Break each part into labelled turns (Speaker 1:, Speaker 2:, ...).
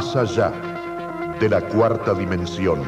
Speaker 1: más allá de la cuarta dimensión.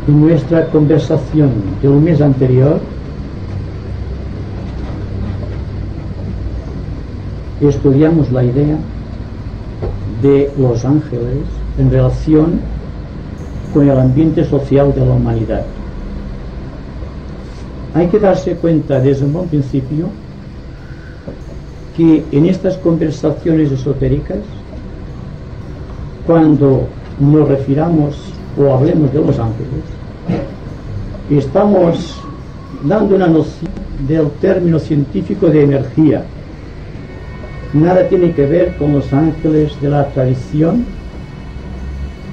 Speaker 2: En nuestra conversación del mes anterior estudiamos la idea de los ángeles en relación con el ambiente social de la humanidad. Hay que darse cuenta desde un buen principio que en estas conversaciones esotéricas, cuando nos refiramos o hablemos de los ángeles, estamos dando una noción del término científico de energía. Nada tiene que ver con los ángeles de la tradición,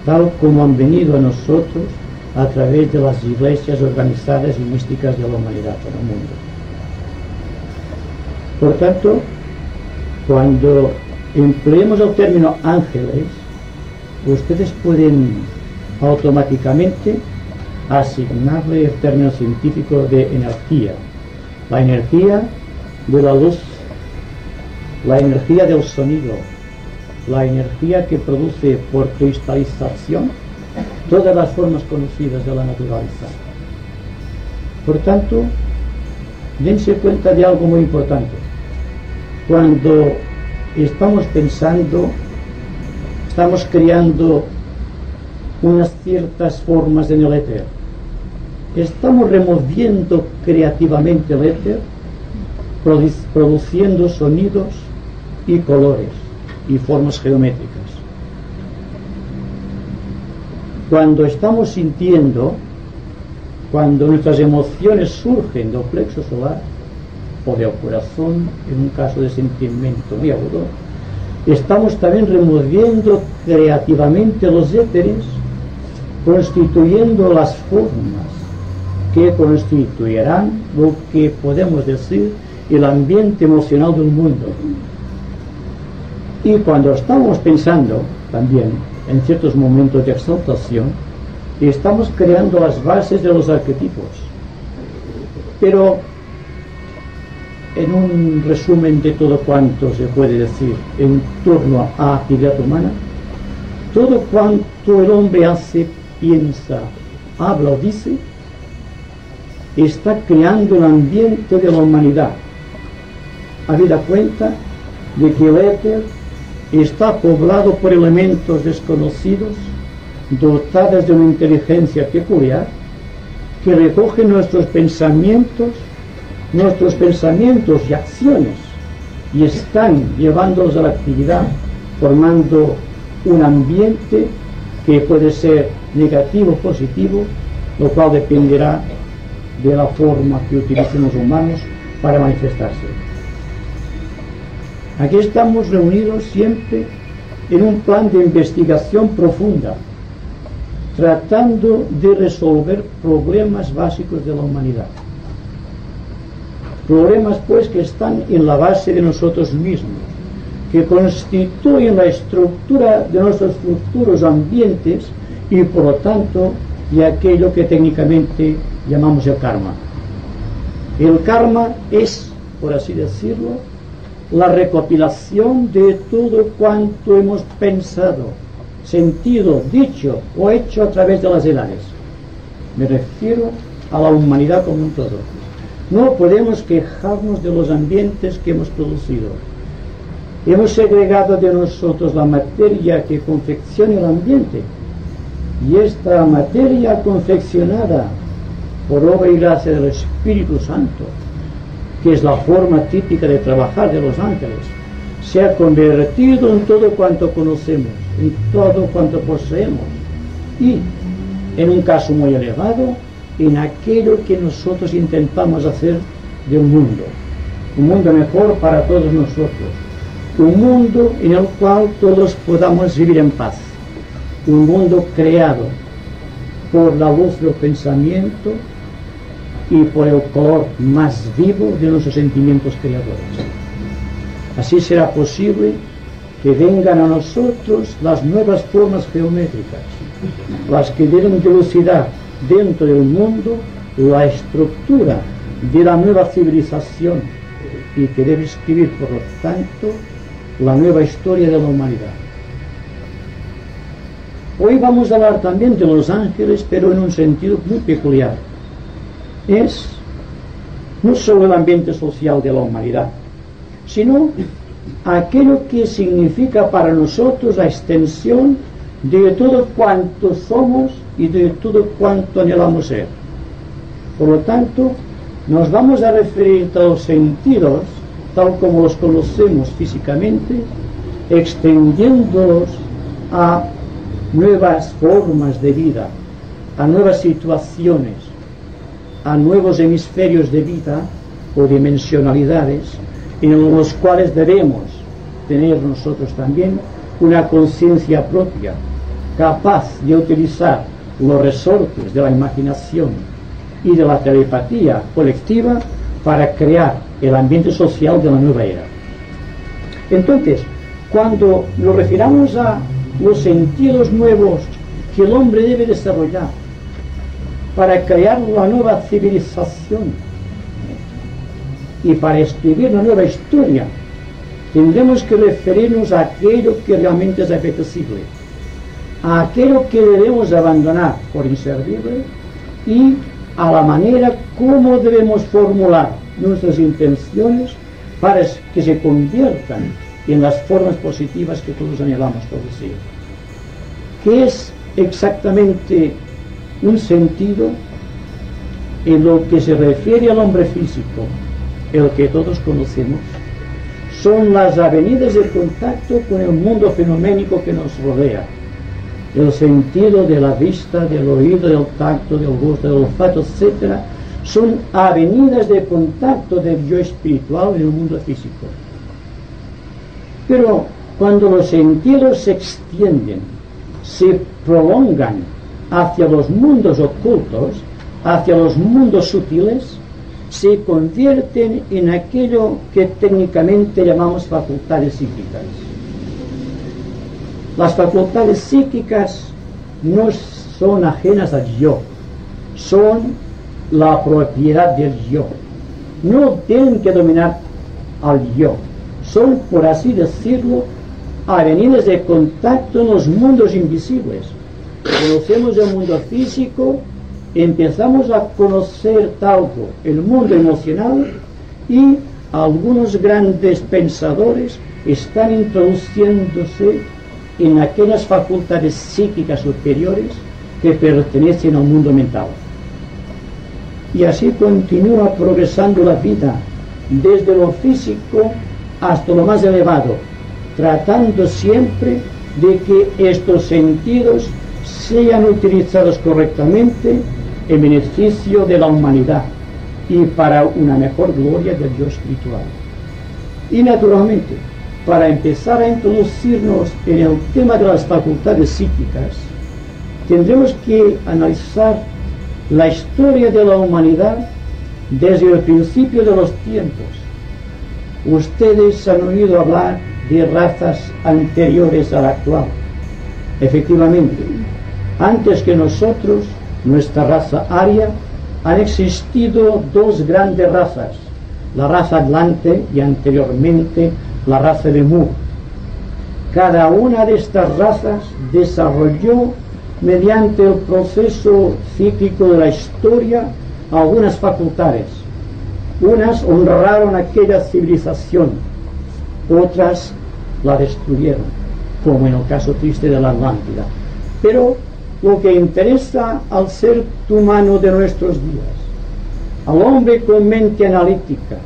Speaker 2: tal como han venido a nosotros a través de las iglesias organizadas y místicas de la humanidad en el mundo. Por tanto, cuando empleemos el término ángeles, ustedes pueden automáticamente asignarle el término científico de energía, la energía de la luz, la energía del sonido, la energía que produce por cristalización todas las formas conocidas de la naturaleza. Por tanto, dense cuenta de algo muy importante. Cuando estamos pensando, estamos creando unas ciertas formas en el éter, estamos removiendo creativamente el éter, produciendo sonidos y colores y formas geométricas. Cuando estamos sintiendo, cuando nuestras emociones surgen del plexo solar o del corazón, en un caso de sentimiento muy agudo, estamos también removiendo creativamente los éteres, constituyendo las formas que constituirán lo que podemos decir el ambiente emocional del mundo. Y cuando estamos pensando también en ciertos momentos de exaltación, estamos creando las bases de los arquetipos. Pero en un resumen de todo cuanto se puede decir en torno a la actividad humana, todo cuanto el hombre hace, piensa, habla o dice, está creando el ambiente de la humanidad. Habida cuenta de que el éter está poblado por elementos desconocidos, dotados de una inteligencia peculiar, que recogen nuestros pensamientos y acciones, y están llevándolos a la actividad, formando un ambiente que puede ser negativo o positivo, lo cual dependerá de la forma que utilicen los humanos para manifestarse. Aquí estamos reunidos siempre en un plan de investigación profunda, tratando de resolver problemas básicos de la humanidad. Problemas pues que están en la base de nosotros mismos, que constituyen la estructura de nuestros futuros ambientes y por lo tanto de aquello que técnicamente llamamos el karma. El karma es, por así decirlo, la recopilación de todo cuanto hemos pensado, sentido, dicho o hecho a través de las edades. Me refiero a la humanidad como un todo. No podemos quejarnos de los ambientes que hemos producido. Hemos segregado de nosotros la materia que confecciona el ambiente, y esta materia confeccionada por obra y gracia del Espíritu Santo, que es la forma típica de trabajar de los ángeles, se ha convertido en todo cuanto conocemos, en todo cuanto poseemos, y, en un caso muy elevado, en aquello que nosotros intentamos hacer de un mundo mejor para todos nosotros, un mundo en el cual todos podamos vivir en paz, un mundo creado por la luz del pensamiento y por el color más vivo de nuestros sentimientos creadores. Así será posible que vengan a nosotros las nuevas formas geométricas, las que deben dilucidar dentro del mundo la estructura de la nueva civilización y que debe escribir, por lo tanto, la nueva historia de la humanidad. Hoy vamos a hablar también de los ángeles, pero en un sentido muy peculiar. Es no solo el ambiente social de la humanidad, sino aquello que significa para nosotros la extensión de todo cuanto somos y de todo cuanto anhelamos ser. Por lo tanto, nos vamos a referir a los sentidos, tal como los conocemos físicamente, extendiéndolos a nuevas formas de vida, a nuevas situaciones, a nuevos hemisferios de vida o dimensionalidades en los cuales debemos tener nosotros también una conciencia propia, capaz de utilizar los resortes de la imaginación y de la telepatía colectiva para crear el ambiente social de la nueva era. Entonces, cuando nos refiramos a los sentidos nuevos que el hombre debe desarrollar para crear la nueva civilización y para escribir una nueva historia, tendremos que referirnos a aquello que realmente es apetecible, a aquello que debemos abandonar por inservible y a la manera como debemos formular nuestras intenciones para que se conviertan en las formas positivas que todos anhelamos producir. ¿Qué es exactamente un sentido en lo que se refiere al hombre físico, el que todos conocemos? Son las avenidas de contacto con el mundo fenoménico que nos rodea. El sentido de la vista, del oído, del tacto, del gusto, del olfato, etc. son avenidas de contacto del yo espiritual en el mundo físico. Pero cuando los sentidos se extienden, se prolongan hacia los mundos ocultos, hacia los mundos sutiles, se convierten en aquello que técnicamente llamamos facultades psíquicas. Las facultades psíquicas no son ajenas al yo, son la propiedad del yo. No tienen que dominar al yo, son, por así decirlo, avenidas de contacto en los mundos invisibles. Conocemos el mundo físico, empezamos a conocer algo, el mundo emocional, y algunos grandes pensadores están introduciéndose en aquellas facultades psíquicas superiores que pertenecen al mundo mental. Y así continúa progresando la vida, desde lo físico hasta lo más elevado, tratando siempre de que estos sentidos sean utilizados correctamente en beneficio de la humanidad y para una mejor gloria del yo espiritual. Y naturalmente, para empezar a introducirnos en el tema de las facultades psíquicas, tendremos que analizar la historia de la humanidad desde el principio de los tiempos. Ustedes han oído hablar de razas anteriores a la actual. Efectivamente, antes que nosotros, nuestra raza aria, han existido dos grandes razas, la raza Atlante y anteriormente la raza de Mu. Cada una de estas razas desarrolló, mediante el proceso cíclico de la historia, algunas facultades. Unas honraron aquella civilización, otras la destruyeron, como en el caso triste de la Atlántida. Pero lo que interesa al ser humano de nuestros días, al hombre con mente analítica,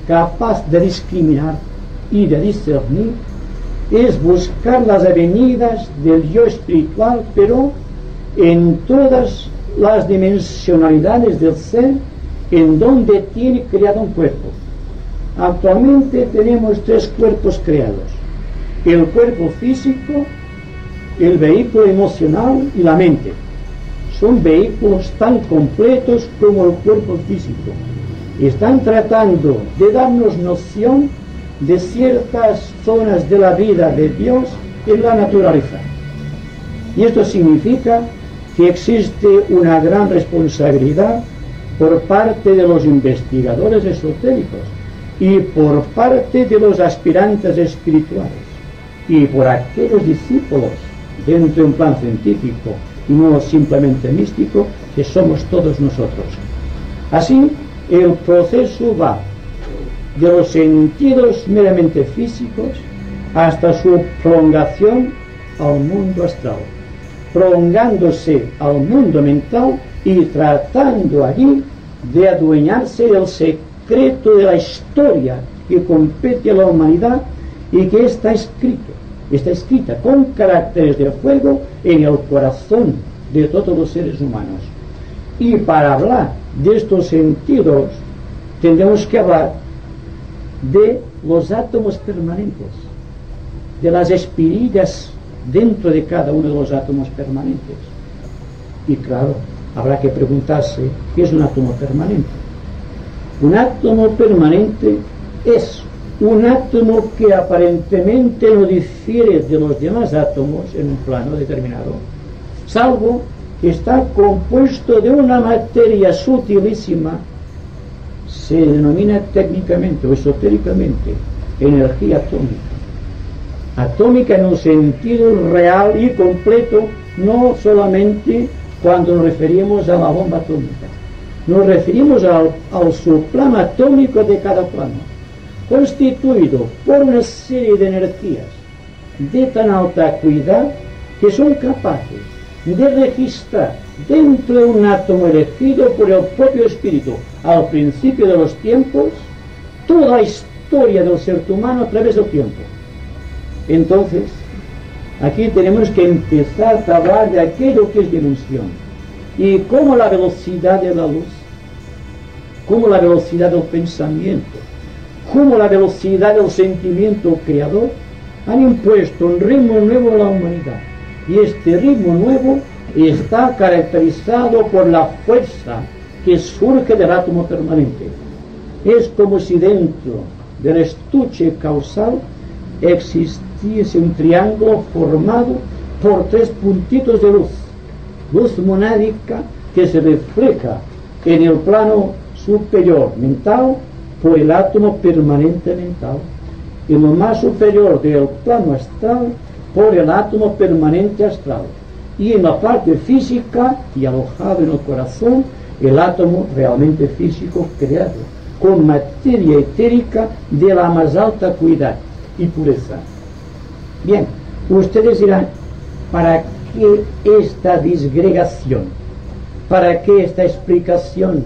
Speaker 2: capaz de discriminar y de discernir, es buscar las avenidas del yo espiritual, pero en todas las dimensionalidades del ser, en donde tiene creado un cuerpo. Actualmente tenemos 3 cuerpos creados: el cuerpo físico, el vehículo emocional y la mente. Son vehículos tan completos como el cuerpo físico. Están tratando de darnos noción de ciertas zonas de la vida de Dios en la naturaleza. Y esto significa que existe una gran responsabilidad por parte de los investigadores esotéricos y por parte de los aspirantes espirituales y por aquellos discípulos dentro de un plan científico y no simplemente místico, que somos todos nosotros. Así, el proceso va de los sentidos meramente físicos hasta su prolongación al mundo astral, prolongándose al mundo mental y tratando allí de adueñarse del secreto de la historia que compete a la humanidad y que está escrita con caracteres de fuego en el corazón de todos los seres humanos. Y para hablar de estos sentidos tendremos que hablar de los átomos permanentes, de las espirillas dentro de cada uno de los átomos permanentes. Y claro, habrá que preguntarse ¿qué es un átomo permanente? Un átomo permanente es un átomo que aparentemente no difiere de los demás átomos en un plano determinado, salvo que está compuesto de una materia sutilísima. Se denomina técnicamente o esotéricamente energía atómica. Atómica en un sentido real y completo, no solamente cuando nos referimos a la bomba atómica. Nos referimos al subplano atómico de cada plano, constituido por una serie de energías de tan alta acuidad que son capaces de registrar dentro de un átomo elegido por el propio espíritu al principio de los tiempos toda la historia del ser humano a través del tiempo. Entonces, aquí tenemos que empezar a hablar de aquello que es dimensión y cómo la velocidad de la luz, cómo la velocidad del pensamiento, cómo la velocidad del sentimiento creador han impuesto un ritmo nuevo a la humanidad. Y este ritmo nuevo está caracterizado por la fuerza que surge del átomo permanente. Es como si dentro del estuche causal existiese un triángulo formado por 3 puntitos de luz monádica que se refleja en el plano superior mental por el átomo permanente mental, en lo más superior del plano astral por el átomo permanente astral, y en la parte física y alojado en el corazón el átomo realmente físico creado con materia etérica de la más alta acuidad y pureza. Bien, ustedes dirán, ¿para qué esta disgregación? ¿Para qué esta explicación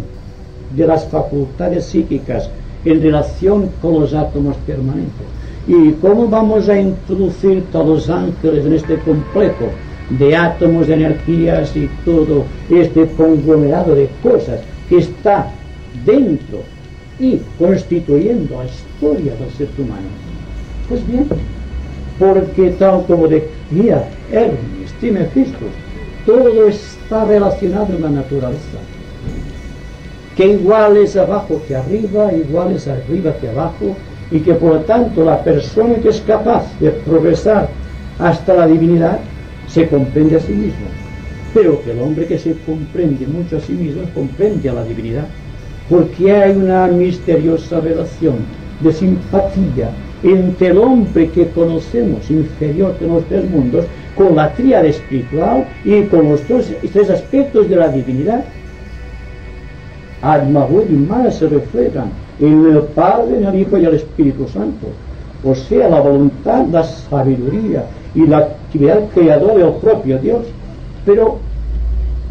Speaker 2: de las facultades psíquicas en relación con los átomos permanentes? ¿Y cómo vamos a introducir todos los ángeles en este complejo de átomos, de energías y todo este conglomerado de cosas que está dentro y constituyendo la historia del ser humano? Pues bien, porque tal como decía Hermes Trismegistus, todo está relacionado en la naturaleza, que igual es abajo que arriba, igual es arriba que abajo, y que por lo tanto la persona que es capaz de progresar hasta la divinidad se comprende a sí mismo, pero que el hombre que se comprende mucho a sí mismo comprende a la divinidad, porque hay una misteriosa relación de simpatía entre el hombre que conocemos inferior de los 3 mundos con la tríada espiritual y con los 3 aspectos de la divinidad. Atma, Buddha y Maya se reflejan en el Padre, en el Hijo y el Espíritu Santo. O sea, la voluntad, la sabiduría y la actividad creadora del propio Dios. Pero,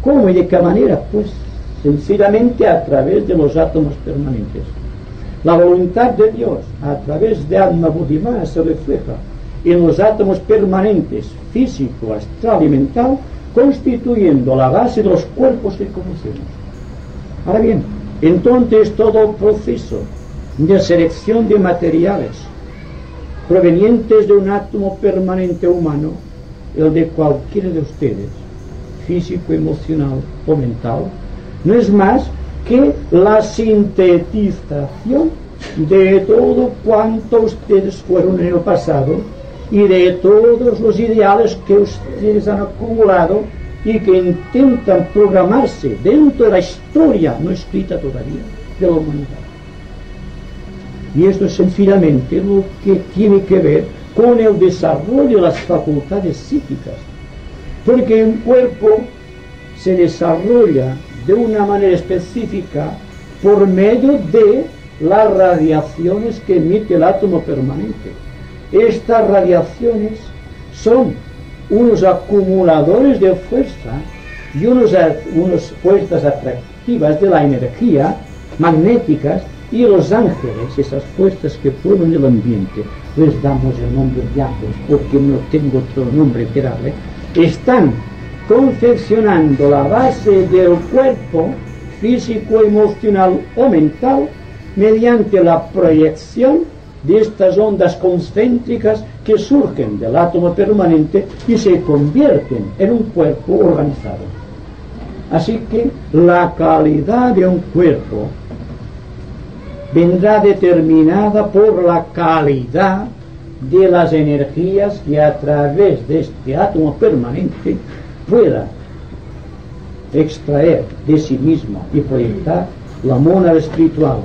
Speaker 2: ¿cómo y de qué manera? Pues, sencillamente a través de los átomos permanentes. La voluntad de Dios, a través de Atma, Buddha y Maya, se refleja en los átomos permanentes, físico, astral y mental, constituyendo la base de los cuerpos que conocemos. Ahora bien, entonces todo el proceso de selección de materiales provenientes de un átomo permanente humano, el de cualquiera de ustedes, físico, emocional o mental, no es más que la sintetización de todo cuanto ustedes fueron en el pasado y de todos los ideales que ustedes han acumulado y que intentan programarse dentro de la historia no escrita todavía de la humanidad. Y esto es sencillamente lo que tiene que ver con el desarrollo de las facultades psíquicas, porque un cuerpo se desarrolla de una manera específica por medio de las radiaciones que emite el átomo permanente. Estas radiaciones son unos acumuladores de fuerza y unas fuerzas atractivas de la energía magnéticas, y los ángeles, esas fuerzas que forman el ambiente, les damos el nombre de ángeles porque no tengo otro nombre que darle, están confeccionando la base del cuerpo físico, emocional o mental mediante la proyección de estas ondas concéntricas que surgen del átomo permanente y se convierten en un cuerpo organizado. Así que la calidad de un cuerpo vendrá determinada por la calidad de las energías que a través de este átomo permanente pueda extraer de sí misma y proyectar la mónada espiritual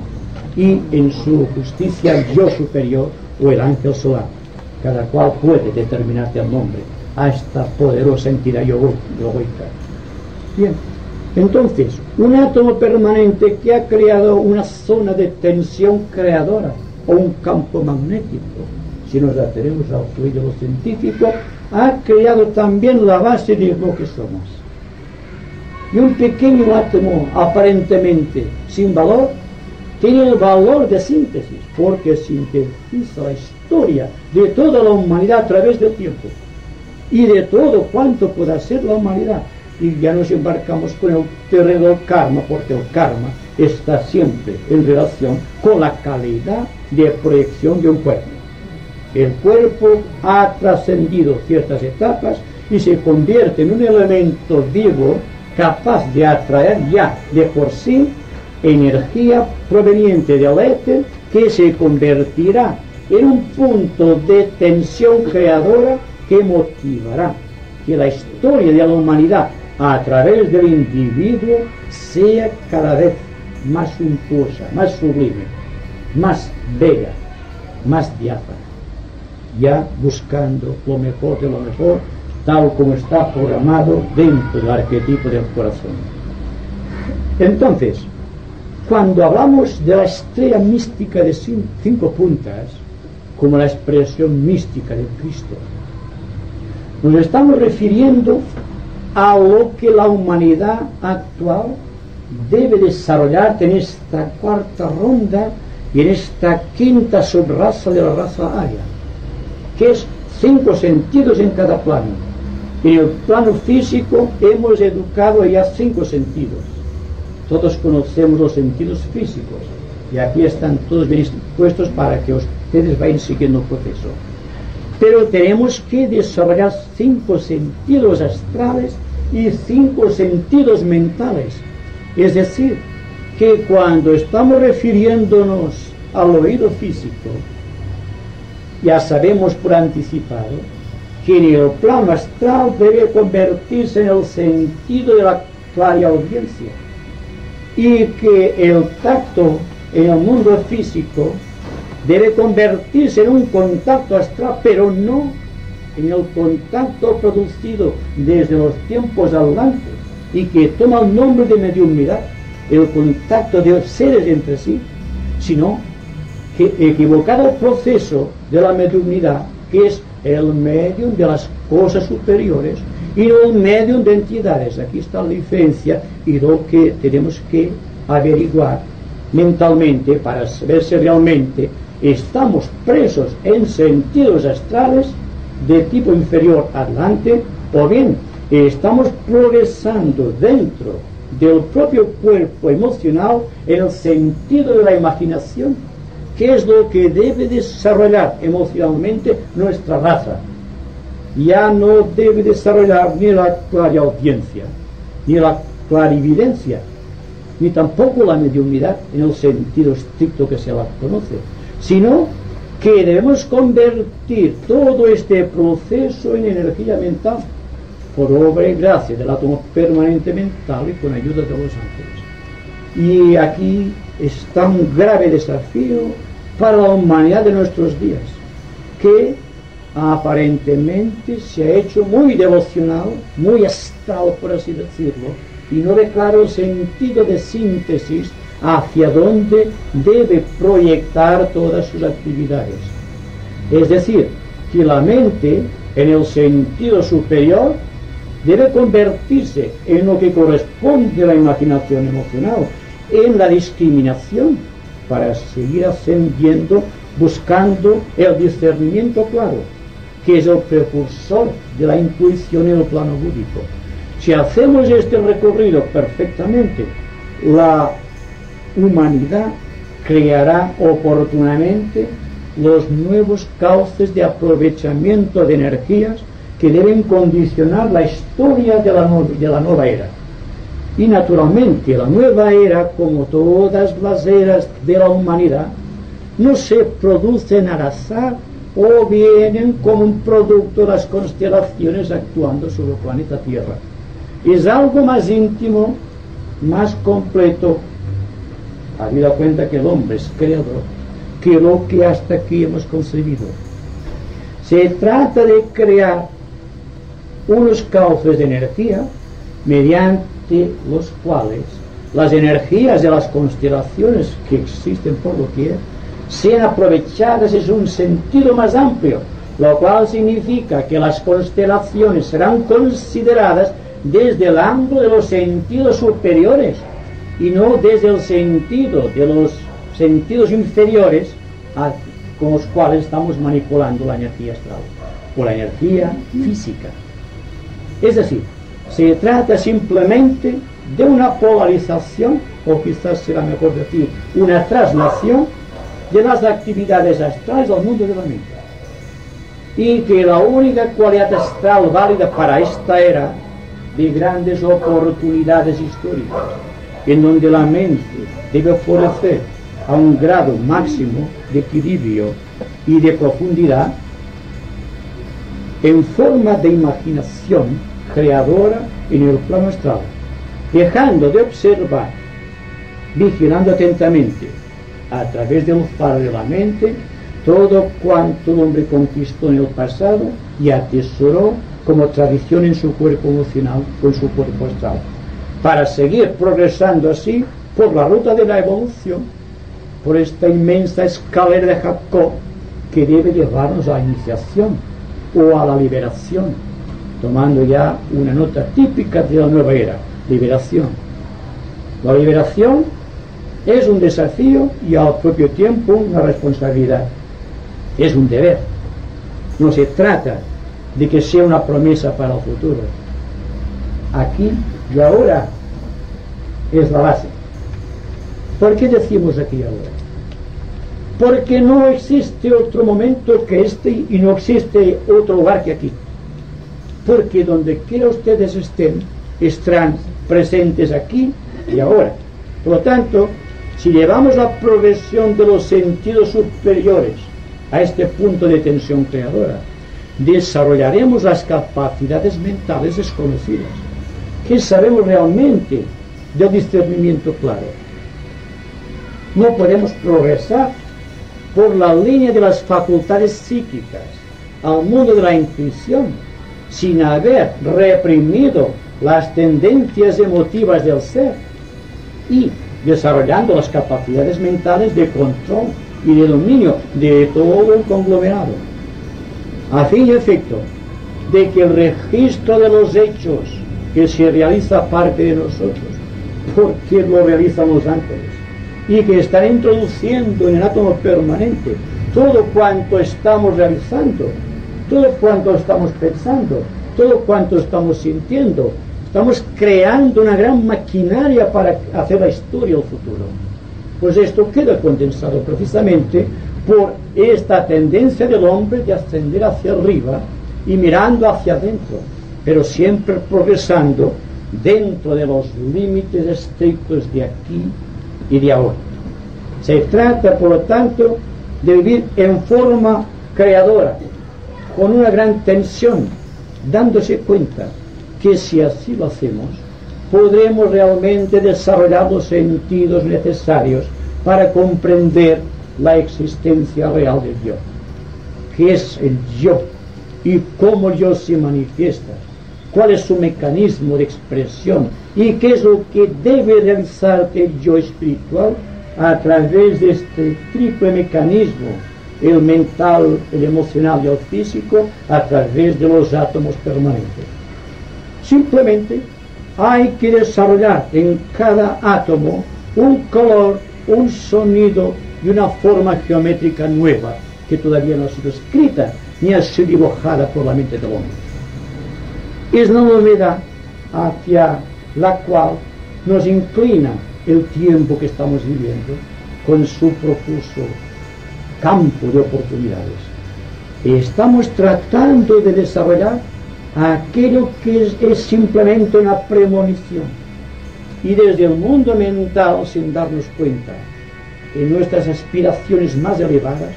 Speaker 2: y en su justicia yo superior o el ángel solar, cada cual puede determinarse el nombre a esta poderosa entidad yogoica. Bien, entonces, un átomo permanente que ha creado una zona de tensión creadora o un campo magnético, si nos atenemos al fluido científico, ha creado también la base de lo que somos. Y un pequeño átomo aparentemente sin valor tiene el valor de síntesis, porque sintetiza la historia de toda la humanidad a través del tiempo y de todo cuanto pueda ser la humanidad. Y ya nos embarcamos con el terreno del karma, porque el karma está siempre en relación con la calidad de proyección de un cuerpo. El cuerpo ha trascendido ciertas etapas y se convierte en un elemento vivo capaz de atraer ya de por sí energía proveniente del éter que se convertirá en un punto de tensión creadora que motivará que la historia de la humanidad a través del individuo sea cada vez más suntuosa, más sublime, más bella, más diáfana, ya buscando lo mejor de lo mejor, tal como está programado dentro del arquetipo del corazón. Entonces, cuando hablamos de la estrella mística de 5 puntas, como la expresión mística de Cristo, nos estamos refiriendo a lo que la humanidad actual debe desarrollar en esta cuarta ronda y en esta quinta subraza de la raza aria, que es 5 sentidos en cada plano. En el plano físico hemos educado ya 5 sentidos. Todos conocemos los sentidos físicos y aquí están todos bien puestos para que ustedes vayan siguiendo el proceso. Pero tenemos que desarrollar 5 sentidos astrales y 5 sentidos mentales. Es decir, que cuando estamos refiriéndonos al oído físico, ya sabemos por anticipado que en el plano astral debe convertirse en el sentido de la clariaudiencia y que el tacto en el mundo físico debe convertirse en un contacto astral, pero no en el contacto producido desde los tiempos adelante y que toma el nombre de mediunidad, el contacto de seres entre sí, sino que equivocado el proceso de la mediunidad, que es el medium de las cosas superiores y no el medium de entidades. Aquí está la diferencia y lo que tenemos que averiguar mentalmente para saber si realmente estamos presos en sentidos astrales de tipo inferior adelante, o bien estamos progresando dentro del propio cuerpo emocional en el sentido de la imaginación, que es lo que debe desarrollar emocionalmente nuestra raza. Ya no debe desarrollar ni la clariaudiencia, ni la clarividencia, ni tampoco la mediunidad en el sentido estricto que se la conoce, sino que debemos convertir todo este proceso en energía mental, por obra y gracia del átomo permanente mental y con ayuda de los ángeles. Y aquí está un grave desafío para la humanidad de nuestros días, que aparentemente se ha hecho muy devocional, muy astral, por así decirlo, y no ve claro el sentido de síntesis hacia dónde debe proyectar todas sus actividades. Es decir, que la mente, en el sentido superior, debe convertirse en lo que corresponde a la imaginación emocional, en la discriminación, para seguir ascendiendo, buscando el discernimiento claro, que es el precursor de la intuición en el plano búdico. Si hacemos este recorrido perfectamente, la humanidad creará oportunamente los nuevos cauces de aprovechamiento de energías que deben condicionar la historia de la nueva era. Y naturalmente la nueva era, como todas las eras de la humanidad, no se producen al azar o vienen como un producto de las constelaciones actuando sobre el planeta Tierra. Es algo más íntimo, más completo, habida cuenta que el hombre es creador, que lo que hasta aquí hemos concebido. Se trata de crear unos cauces de energía mediante los cuales las energías de las constelaciones que existen por doquier sean aprovechadas en un sentido más amplio, lo cual significa que las constelaciones serán consideradas desde el ángulo de los sentidos superiores y no desde el sentido de los sentidos inferiores con los cuales estamos manipulando la energía astral o la energía física. Es decir, se trata simplemente de una polarización, o quizás será mejor decir, una traslación de las actividades astrales al mundo de la mente. Y que la única cualidad astral válida para esta era de grandes oportunidades históricas, en donde la mente debe florecer a un grado máximo de equilibrio y de profundidad, en forma de imaginación creadora en el plano astral, dejando de observar, vigilando atentamente a través del faro de la mente todo cuanto el hombre conquistó en el pasado y atesoró como tradición en su cuerpo emocional o en su cuerpo astral, para seguir progresando así por la ruta de la evolución, por esta inmensa escalera de Jacob que debe llevarnos a la iniciación o a la liberación, tomando ya una nota típica de la nueva era: liberación. La liberación es un desafío y al propio tiempo una responsabilidad. Es un deber. No se trata de que sea una promesa para el futuro. Aquí y ahora es la base. ¿Por qué decimos aquí y ahora? Porque no existe otro momento que este y no existe otro lugar que aquí. Porque donde quiera ustedes estén, estarán presentes aquí y ahora. Por lo tanto, si llevamos la progresión de los sentidos superiores a este punto de tensión creadora, desarrollaremos las capacidades mentales desconocidas, que sabemos realmente del discernimiento claro. No podemos progresar por la línea de las facultades psíquicas al mundo de la intuición sin haber reprimido las tendencias emotivas del ser, y desarrollando las capacidades mentales de control y de dominio de todo el conglomerado, a fin y efecto de que el registro de los hechos que se realiza parte de nosotros, porque lo realizan los ángeles, y que están introduciendo en el átomo permanente todo cuanto estamos realizando, todo cuanto estamos pensando, todo cuanto estamos sintiendo. Estamos creando una gran maquinaria para hacer la historia del futuro. Pues esto queda condensado precisamente por esta tendencia del hombre de ascender hacia arriba y mirando hacia adentro, pero siempre progresando dentro de los límites estrictos de aquí y de ahora. Se trata, por lo tanto, de vivir en forma creadora, con una gran tensión, dándose cuenta que si así lo hacemos, podremos realmente desarrollar los sentidos necesarios para comprender la existencia real del yo. ¿Qué es el yo? ¿Y cómo el yo se manifiesta? ¿Cuál es su mecanismo de expresión? ¿Y qué es lo que debe realizar el yo espiritual a través de este triple mecanismo, el mental, el emocional y el físico, a través de los átomos permanentes? Simplemente hay que desarrollar en cada átomo un color, un sonido y una forma geométrica nueva que todavía no ha sido escrita ni ha sido dibujada por la mente del hombre. Es la novedad hacia la cual nos inclina el tiempo que estamos viviendo con su profuso campo de oportunidades. Estamos tratando de desarrollar aquello que es simplemente una premonición, y desde el mundo mental, sin darnos cuenta, en nuestras aspiraciones más elevadas,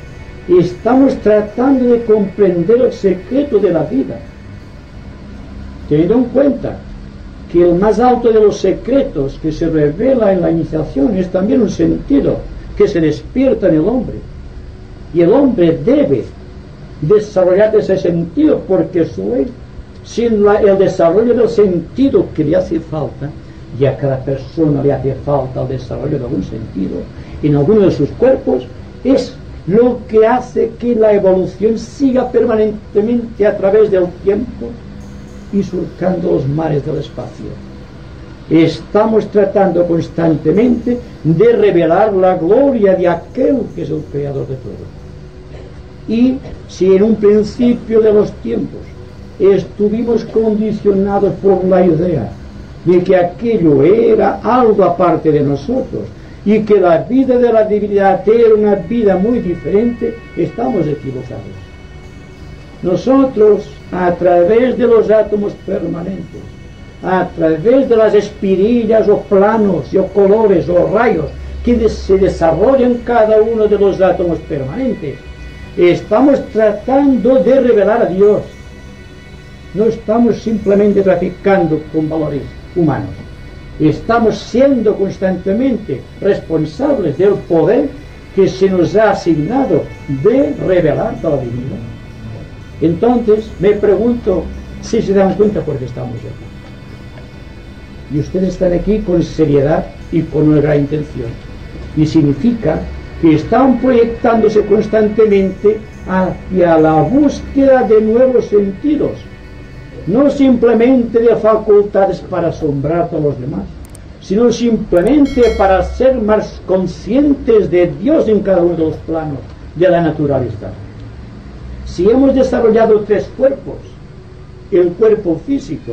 Speaker 2: estamos tratando de comprender el secreto de la vida, teniendo en cuenta que el más alto de los secretos que se revela en la iniciación es también un sentido que se despierta en el hombre, y el hombre debe desarrollar ese sentido, porque su ley, sin el desarrollo del sentido que le hace falta, y a cada persona le hace falta el desarrollo de algún sentido en alguno de sus cuerpos, es lo que hace que la evolución siga permanentemente a través del tiempo y surcando los mares del espacio. Estamos tratando constantemente de revelar la gloria de aquel que es el creador de todo. Y si en un principio de los tiempos estuvimos condicionados por la idea de que aquello era algo aparte de nosotros y que la vida de la divinidad era una vida muy diferente, estamos equivocados. Nosotros, a través de los átomos permanentes, a través de las espirillas o planos o colores o rayos que se desarrollan cada uno de los átomos permanentes, estamos tratando de revelar a Dios. No estamos simplemente traficando con valores humanos. Estamos siendo constantemente responsables del poder que se nos ha asignado de revelar toda la divinidad. Entonces me pregunto si se dan cuenta por qué estamos aquí. Y ustedes están aquí con seriedad y con una gran intención. Y significa que están proyectándose constantemente hacia la búsqueda de nuevos sentidos, no simplemente de facultades para asombrar a los demás, sino simplemente para ser más conscientes de Dios en cada uno de los planos de la naturaleza. Si hemos desarrollado tres cuerpos, el cuerpo físico,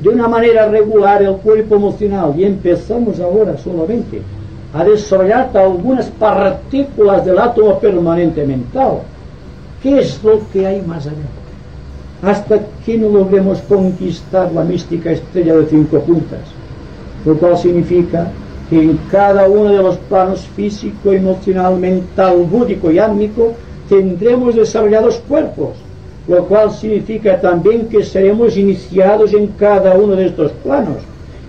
Speaker 2: de una manera regular el cuerpo emocional, y empezamos ahora solamente a desarrollar algunas partículas del átomo permanente mental, ¿qué es lo que hay más allá? Hasta que no logremos conquistar la mística estrella de 5 puntas, lo cual significa que en cada uno de los planos físico, emocional, mental, búdico y átmico tendremos desarrollados cuerpos, lo cual significa también que seremos iniciados en cada uno de estos planos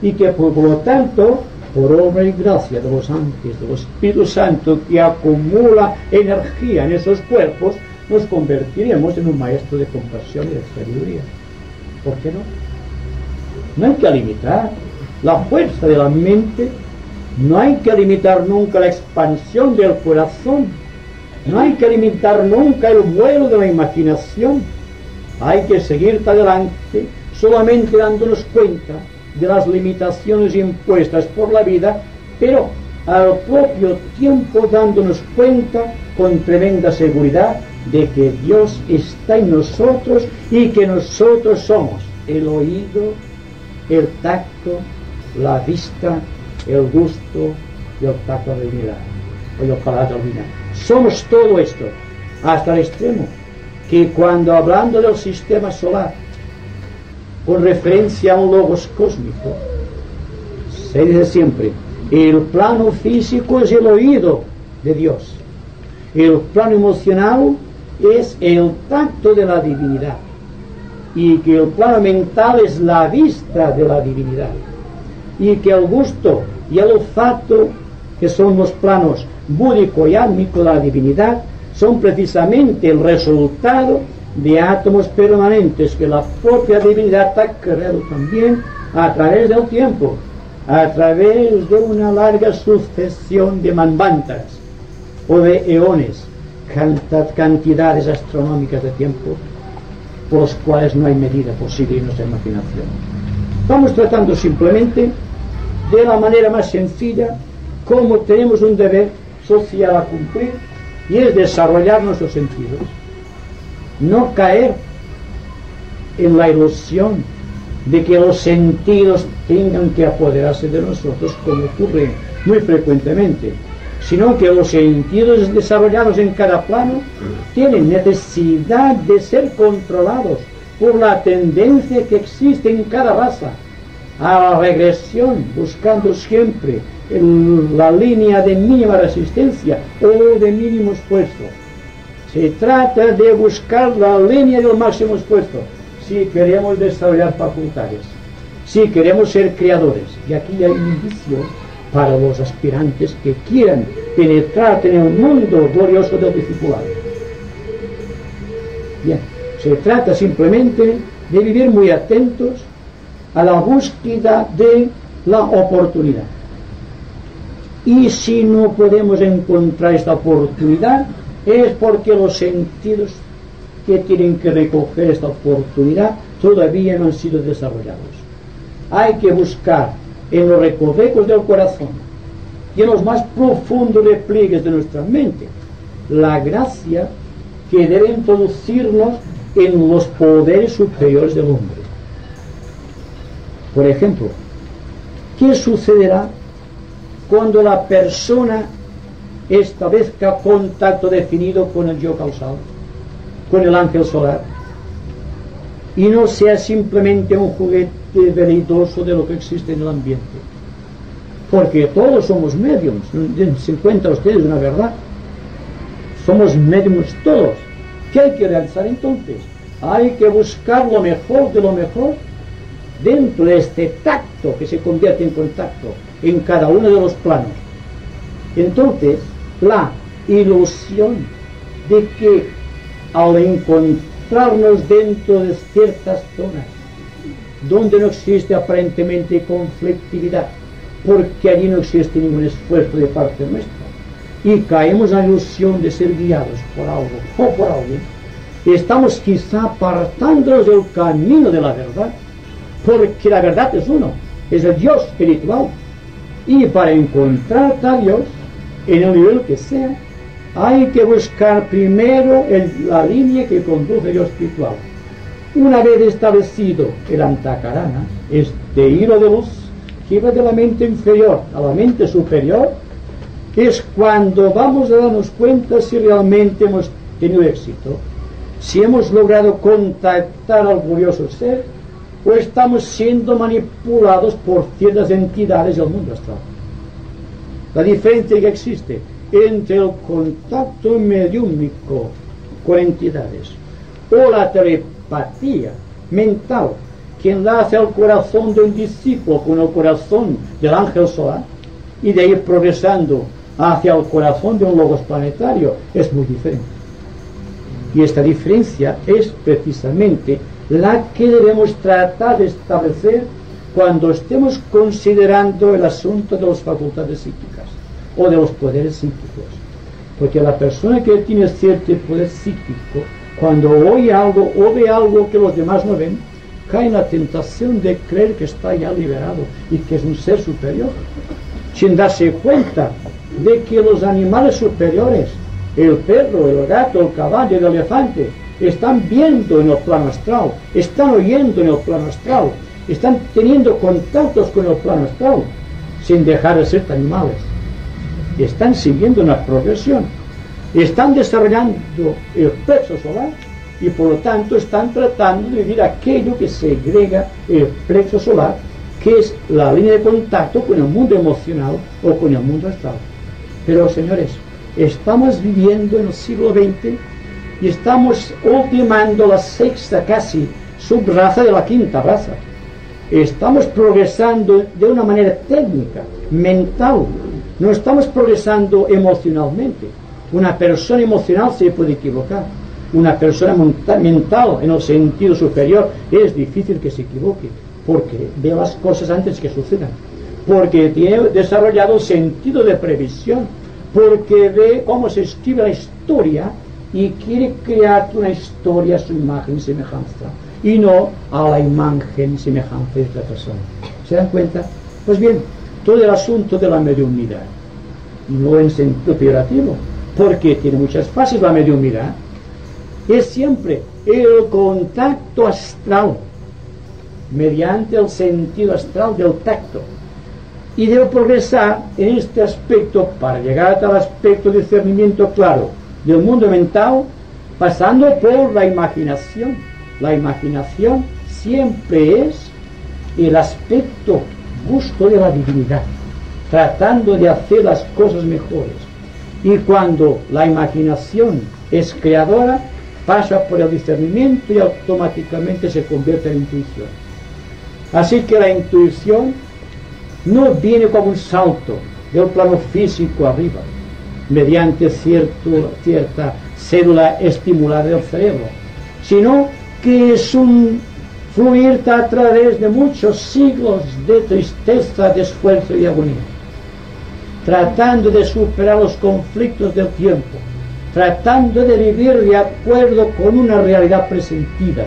Speaker 2: y que por lo tanto, por obra y gracia de los ángeles, del Espíritu Santo que acumula energía en esos cuerpos, nos convertiremos en un maestro de compasión y de sabiduría. ¿Por qué no? No hay que limitar, la fuerza de la mente, no hay que limitar nunca la expansión del corazón, no hay que limitar nunca el vuelo de la imaginación. Hay que seguir adelante solamente dándonos cuenta de las limitaciones impuestas por la vida, pero al propio tiempo dándonos cuenta con tremenda seguridad de que Dios está en nosotros y que nosotros somos el oído, el tacto, la vista, el gusto y el tacto de mirar, o el paladar de mirar. Somos todo esto, hasta el extremo que cuando hablando del sistema solar, con referencia a un logos cósmico, se dice siempre, el plano físico es el oído de Dios, el plano emocional es el tacto de la divinidad, y que el plano mental es la vista de la divinidad, y que el gusto y el olfato, que son los planos búdico y álmico de la divinidad, son precisamente el resultado de átomos permanentes que la propia divinidad ha creado también a través del tiempo, a través de una larga sucesión de manvantas o de eones, cantidades astronómicas de tiempo por los cuales no hay medida posible en nuestra imaginación. Estamos tratando simplemente de la manera más sencilla cómo tenemos un deber social a cumplir, y es desarrollar nuestros sentidos, no caer en la ilusión de que los sentidos tengan que apoderarse de nosotros, como ocurre muy frecuentemente, sino que los sentidos desarrollados en cada plano tienen necesidad de ser controlados por la tendencia que existe en cada raza a la regresión, buscando siempre la línea de mínima resistencia o de mínimo esfuerzo. Se trata de buscar la línea del máximo esfuerzo si queremos desarrollar facultades, si queremos ser creadores. Y aquí hay un indicio para los aspirantes que quieran penetrar en el mundo glorioso del discipulado. Bien, se trata simplemente de vivir muy atentos a la búsqueda de la oportunidad. Y si no podemos encontrar esta oportunidad, es porque los sentidos que tienen que recoger esta oportunidad todavía no han sido desarrollados. Hay que buscar en los recovecos del corazón y en los más profundos repliegues de nuestra mente la gracia que debe introducirnos en los poderes superiores del hombre. Por ejemplo, ¿qué sucederá cuando la persona establezca contacto definido con el yo causal, con el ángel solar, y no sea simplemente un juguete veleidoso de lo que existe en el ambiente? Porque todos somos mediums, se encuentra ustedes una verdad, somos mediums todos. ¿Qué hay que realizar entonces? Hay que buscar lo mejor de lo mejor dentro de este tacto que se convierte en contacto en cada uno de los planos. Entonces, la ilusión de que al encontrarnos dentro de ciertas zonas donde no existe aparentemente conflictividad, porque allí no existe ningún esfuerzo de parte nuestra, y caemos en la ilusión de ser guiados por algo o por alguien, estamos quizá apartándonos del camino de la verdad, porque la verdad es uno, es el Dios espiritual, y para encontrar a Dios en el nivel que sea, hay que buscar primero la línea que conduce a Dios espiritual. Una vez establecido el antakarana, este hilo de luz que va de la mente inferior a la mente superior, es cuando vamos a darnos cuenta si realmente hemos tenido éxito, si hemos logrado contactar al glorioso ser, o estamos siendo manipulados por ciertas entidades del mundo astral. La diferencia que existe entre el contacto mediúmico con entidades o la telepatía mental que enlace al corazón de un discípulo con el corazón del ángel solar, y de ir progresando hacia el corazón de un logos planetario, es muy diferente. Y esta diferencia es precisamente la que debemos tratar de establecer cuando estemos considerando el asunto de las facultades psíquicas o de los poderes psíquicos. Porque la persona que tiene cierto poder psíquico, cuando oye algo o ve algo que los demás no ven, cae en la tentación de creer que está ya liberado y que es un ser superior, sin darse cuenta de que los animales superiores, el perro, el gato, el caballo, el elefante, están viendo en el plano astral, están oyendo en el plano astral, están teniendo contactos con el plano astral, sin dejar de ser animales. Están siguiendo una progresión, están desarrollando el plexo solar y por lo tanto están tratando de vivir aquello que segrega el plexo solar, que es la línea de contacto con el mundo emocional o con el mundo astral. Pero señores, estamos viviendo en el siglo XX y estamos ultimando la sexta casi subraza de la quinta raza. Estamos progresando de una manera técnica, mental, no estamos progresando emocionalmente. Una persona emocional se puede equivocar, una persona mental en el sentido superior es difícil que se equivoque, porque ve las cosas antes que sucedan, porque tiene desarrollado el sentido de previsión, porque ve cómo se escribe la historia y quiere crear una historia a su imagen y semejanza, y no a la imagen y semejanza de otra persona. ¿Se dan cuenta? Pues bien, todo el asunto de la mediunidad, no en sentido peyorativo, porque tiene muchas fases la mediunidad, es siempre el contacto astral, mediante el sentido astral del tacto, y debe progresar en este aspecto para llegar al aspecto de discernimiento claro del mundo mental, pasando por la imaginación. La imaginación siempre es el aspecto gusto de la divinidad, tratando de hacer las cosas mejores. Y cuando la imaginación es creadora, pasa por el discernimiento y automáticamente se convierte en intuición. Así que la intuición no viene como un salto del plano físico arriba, mediante cierta célula estimulada del cerebro, sino que es un fluir a través de muchos siglos de tristeza, de esfuerzo y de agonía, tratando de superar los conflictos del tiempo, tratando de vivir de acuerdo con una realidad presentida,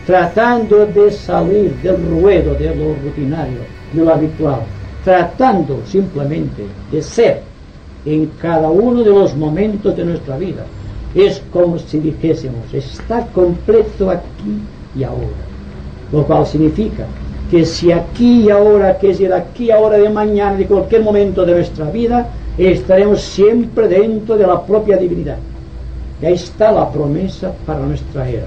Speaker 2: tratando de salir del ruedo, de lo rutinario, de lo habitual, tratando simplemente de ser en cada uno de los momentos de nuestra vida. Es como si dijésemos, está completo aquí y ahora, lo cual significa que si aquí y ahora, que es el aquí y ahora de mañana, de cualquier momento de nuestra vida, estaremos siempre dentro de la propia divinidad. Y ahí está la promesa para nuestra era,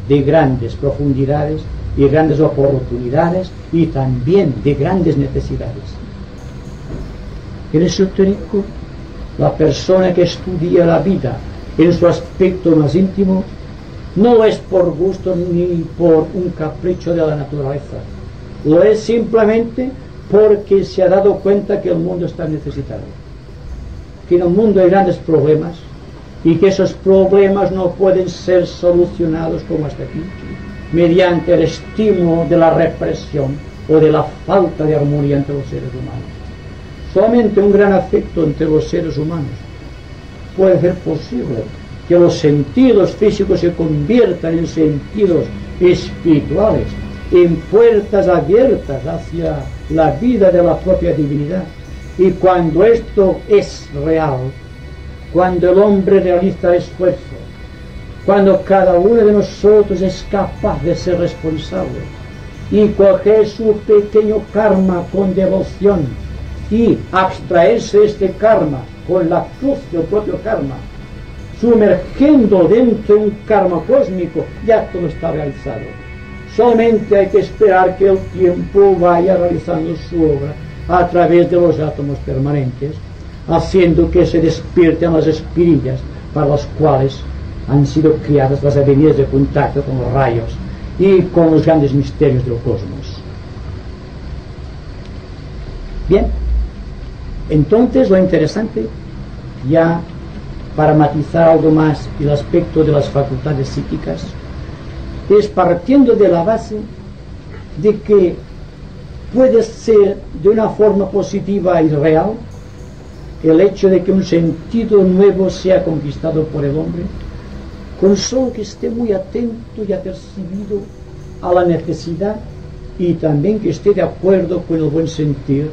Speaker 2: de grandes profundidades y grandes oportunidades y también de grandes necesidades. El esotérico, la persona que estudia la vida en su aspecto más íntimo, no es por gusto ni por un capricho de la naturaleza, lo es simplemente porque se ha dado cuenta que el mundo está necesitado, que en el mundo hay grandes problemas y que esos problemas no pueden ser solucionados como hasta aquí, mediante el estímulo de la represión o de la falta de armonía entre los seres humanos. Solamente un gran afecto entre los seres humanos puede hacer posible que los sentidos físicos se conviertan en sentidos espirituales, en puertas abiertas hacia la vida de la propia divinidad. Y cuando esto es real, cuando el hombre realiza esfuerzo, cuando cada uno de nosotros es capaz de ser responsable y coger su pequeño karma con devoción y abstraerse de este karma con la cruz del propio karma, sumergiendo dentro de un karma cósmico, ya todo está realizado. Solamente hay que esperar que el tiempo vaya realizando su obra a través de los átomos permanentes, haciendo que se despierten las espirillas para las cuales han sido creadas las avenidas de contacto con los rayos y con los grandes misterios del cosmos. Bien, entonces lo interesante, ya para matizar algo más el aspecto de las facultades psíquicas, es partiendo de la base de que puede ser de una forma positiva y real el hecho de que un sentido nuevo sea conquistado por el hombre, con solo que esté muy atento y apercibido a la necesidad y también que esté de acuerdo con el buen sentir,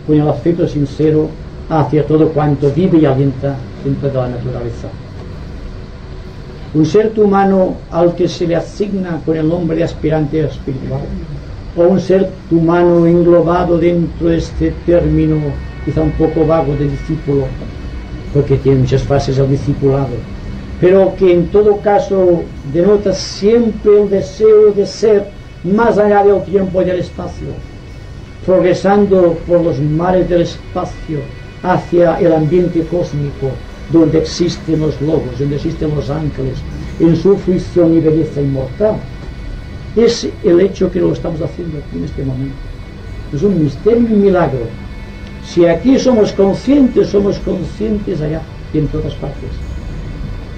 Speaker 2: con el afecto sincero hacia todo cuanto vive y alienta dentro de la naturaleza. Un ser humano al que se le asigna con el nombre de aspirante espiritual, o un ser humano englobado dentro de este término quizá un poco vago de discípulo, porque tiene muchas fases el discipulado, pero que en todo caso denota siempre el deseo de ser más allá del tiempo y del espacio, progresando por los mares del espacio hacia el ambiente cósmico donde existen los logos, donde existen los ángeles en su fruición y belleza inmortal. Es el hecho que lo estamos haciendo aquí en este momento. Es un misterio y un milagro. Si aquí somos conscientes allá y en todas partes.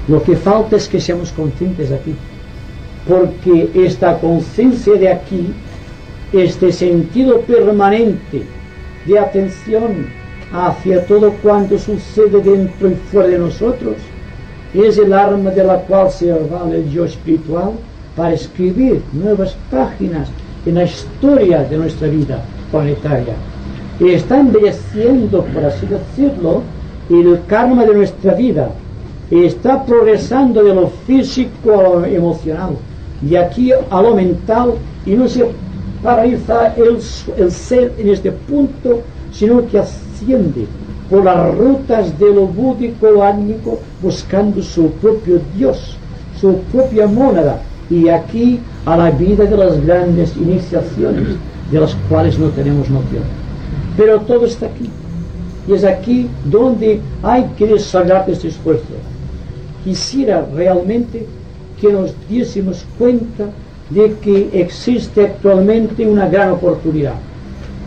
Speaker 2: Lo que falta es que seamos conscientes aquí, porque esta conciencia de aquí, este sentido permanente de atención hacia todo cuanto sucede dentro y fuera de nosotros, es el arma de la cual se vale el yo espiritual para escribir nuevas páginas en la historia de nuestra vida planetaria. Y está embelleciendo, por así decirlo, el karma de nuestra vida. Y está progresando de lo físico a lo emocional, de aquí a lo mental, y no se paraliza el ser en este punto, sino que asciende por las rutas de lo búdico o átmico, buscando su propio Dios, su propia mónada, y aquí a la vida de las grandes iniciaciones, de las cuales no tenemos noción. Pero todo está aquí, y es aquí donde hay que desarrollar este esfuerzo. Quisiera realmente que nos diésemos cuenta de que existe actualmente una gran oportunidad.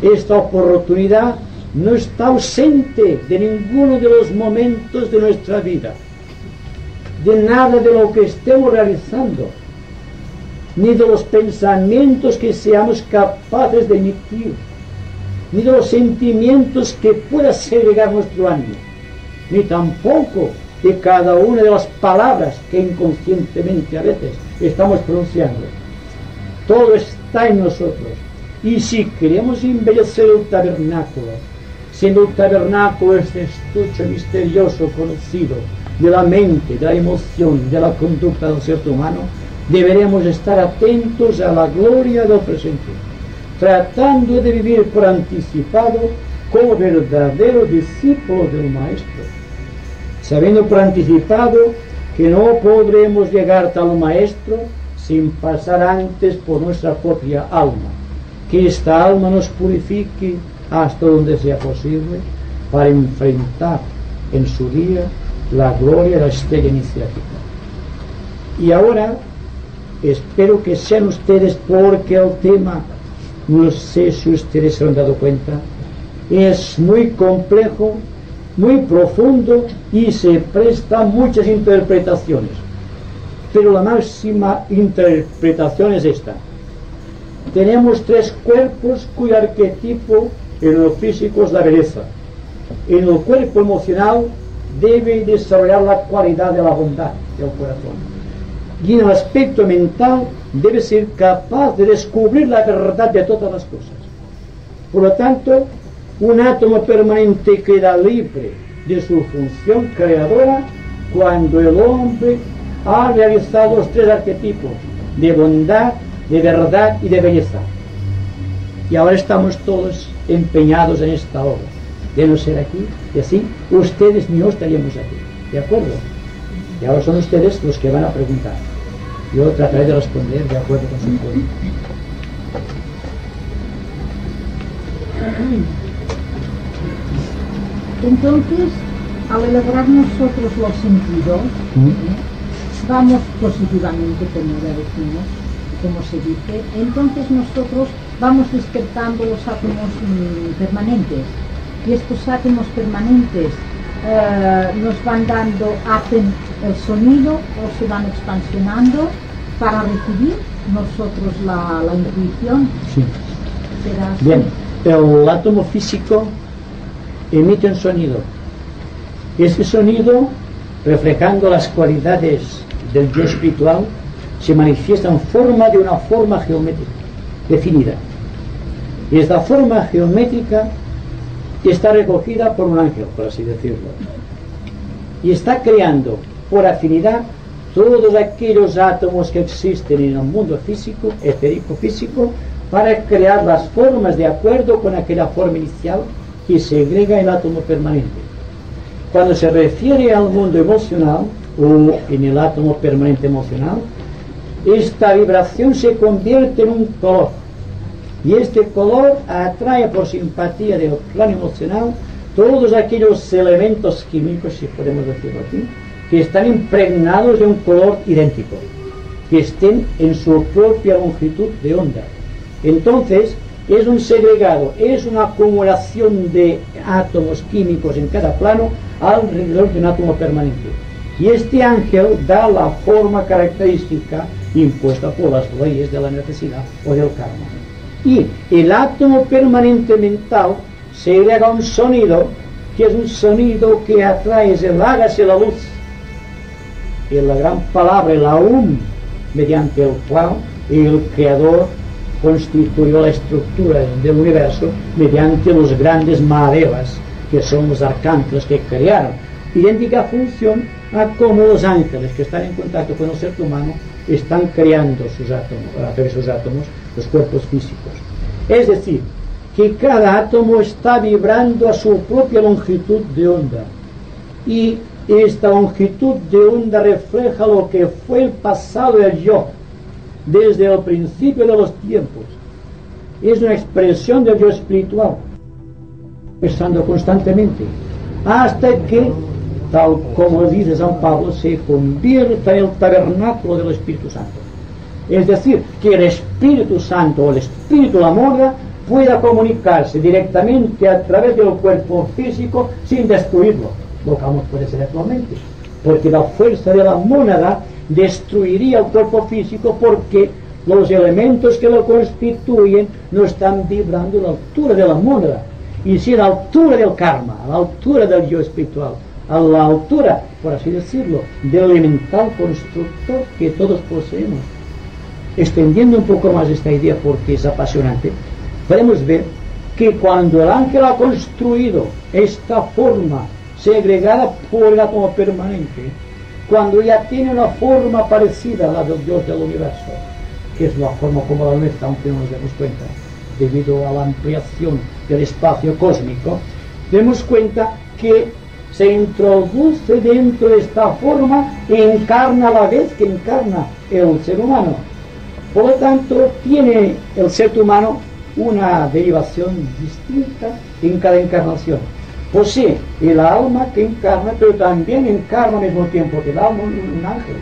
Speaker 2: Esta oportunidad no está ausente de ninguno de los momentos de nuestra vida, de nada de lo que estemos realizando, ni de los pensamientos que seamos capaces de emitir, ni de los sentimientos que pueda segregar nuestro ánimo, ni tampoco de cada una de las palabras que inconscientemente a veces estamos pronunciando. Todo está en nosotros. Y si queremos embellecer el tabernáculo, siendo el tabernáculo este estuche misterioso conocido de la mente, de la emoción, de la conducta del ser humano, deberemos estar atentos a la gloria del presente, tratando de vivir por anticipado como verdadero discípulo del Maestro, sabiendo por anticipado que no podremos llegar tal Maestro sin pasar antes por nuestra propia alma, que esta alma nos purifique hasta donde sea posible para enfrentar en su día la gloria de la estrella iniciática. Y ahora espero que sean ustedes, porque el tema, no sé si ustedes se han dado cuenta, es muy complejo, muy profundo y se presta a muchas interpretaciones. Pero la máxima interpretación es esta: tenemos tres cuerpos cuyo arquetipo en lo físico es la belleza. En el cuerpo emocional debe desarrollar la cualidad de la bondad del corazón, y en el aspecto mental debe ser capaz de descubrir la verdad de todas las cosas. Por lo tanto, un átomo permanente queda libre de su función creadora cuando el hombre ha realizado los tres arquetipos de bondad, de verdad y de belleza. Y ahora estamos todos empeñados en esta obra, de no ser aquí, y así ustedes ni yo estaríamos aquí, ¿de acuerdo? Y ahora son ustedes los que van a preguntar. Yo trataré de responder de acuerdo con su pregunta.
Speaker 3: Entonces, al elaborar nosotros los sentidos, vamos positivamente, como ya decimos, como se dice, entonces nosotros vamos despertando los átomos permanentes, y estos átomos permanentes nos van dando, hacen el sonido o se van expansionando para recibir nosotros la intuición.
Speaker 2: Sí.
Speaker 3: será así.
Speaker 2: Bien, el átomo físico emite un sonido. Ese sonido, reflejando las cualidades del yo espiritual, se manifiesta en forma de una forma geométrica definida. Y esta forma geométrica está recogida por un ángel, por así decirlo. Y está creando, por afinidad, todos aquellos átomos que existen en el mundo físico, etérico físico, para crear las formas de acuerdo con aquella forma inicial que segrega el átomo permanente. Cuando se refiere al mundo emocional, o en el átomo permanente emocional, esta vibración se convierte en un color. Y este color atrae por simpatía del plano emocional todos aquellos elementos químicos, si podemos decirlo así, que están impregnados de un color idéntico, que estén en su propia longitud de onda. Entonces, es un segregado, es una acumulación de átomos químicos en cada plano alrededor de un átomo permanente. Y este ángel da la forma característica impuesta por las leyes de la necesidad o del karma. Y el átomo permanente mental segrega un sonido, que es un sonido que atrae el hágase la luz. Y la gran palabra, el aum, mediante el cual el Creador constituyó la estructura del universo mediante los grandes Mahadevas, que son los arcángeles que crearon. Idéntica función a como los ángeles que están en contacto con el ser humano están creando sus átomos, a través de sus átomos, los cuerpos físicos. Es decir, que cada átomo está vibrando a su propia longitud de onda. Y esta longitud de onda refleja lo que fue el pasado del yo, desde el principio de los tiempos. Es una expresión del yo espiritual, pensando constantemente, hasta que, tal como dice San Pablo, se convierta en el tabernáculo del Espíritu Santo. Es decir, que el Espíritu Santo o el Espíritu la mónada pueda comunicarse directamente a través del cuerpo físico sin destruirlo, lo que aún puede ser actualmente, porque la fuerza de la mónada destruiría el cuerpo físico, porque los elementos que lo constituyen no están vibrando a la altura de la mónada, y sí a la altura del karma, a la altura del yo espiritual, a la altura, por así decirlo, del elemental constructor que todos poseemos. Extendiendo un poco más esta idea porque es apasionante, podemos ver que cuando el ángel ha construido esta forma segregada por el átomo permanente, cuando ya tiene una forma parecida a la del Dios del universo, que es la forma como la nuestra, aunque no nos demos cuenta, debido a la ampliación del espacio cósmico, demos cuenta que se introduce dentro de esta forma y encarna a la vez que encarna el ser humano. Por lo tanto, tiene el ser humano una derivación distinta en cada encarnación. Posee el alma que encarna, pero también encarna al mismo tiempo que el alma un ángel.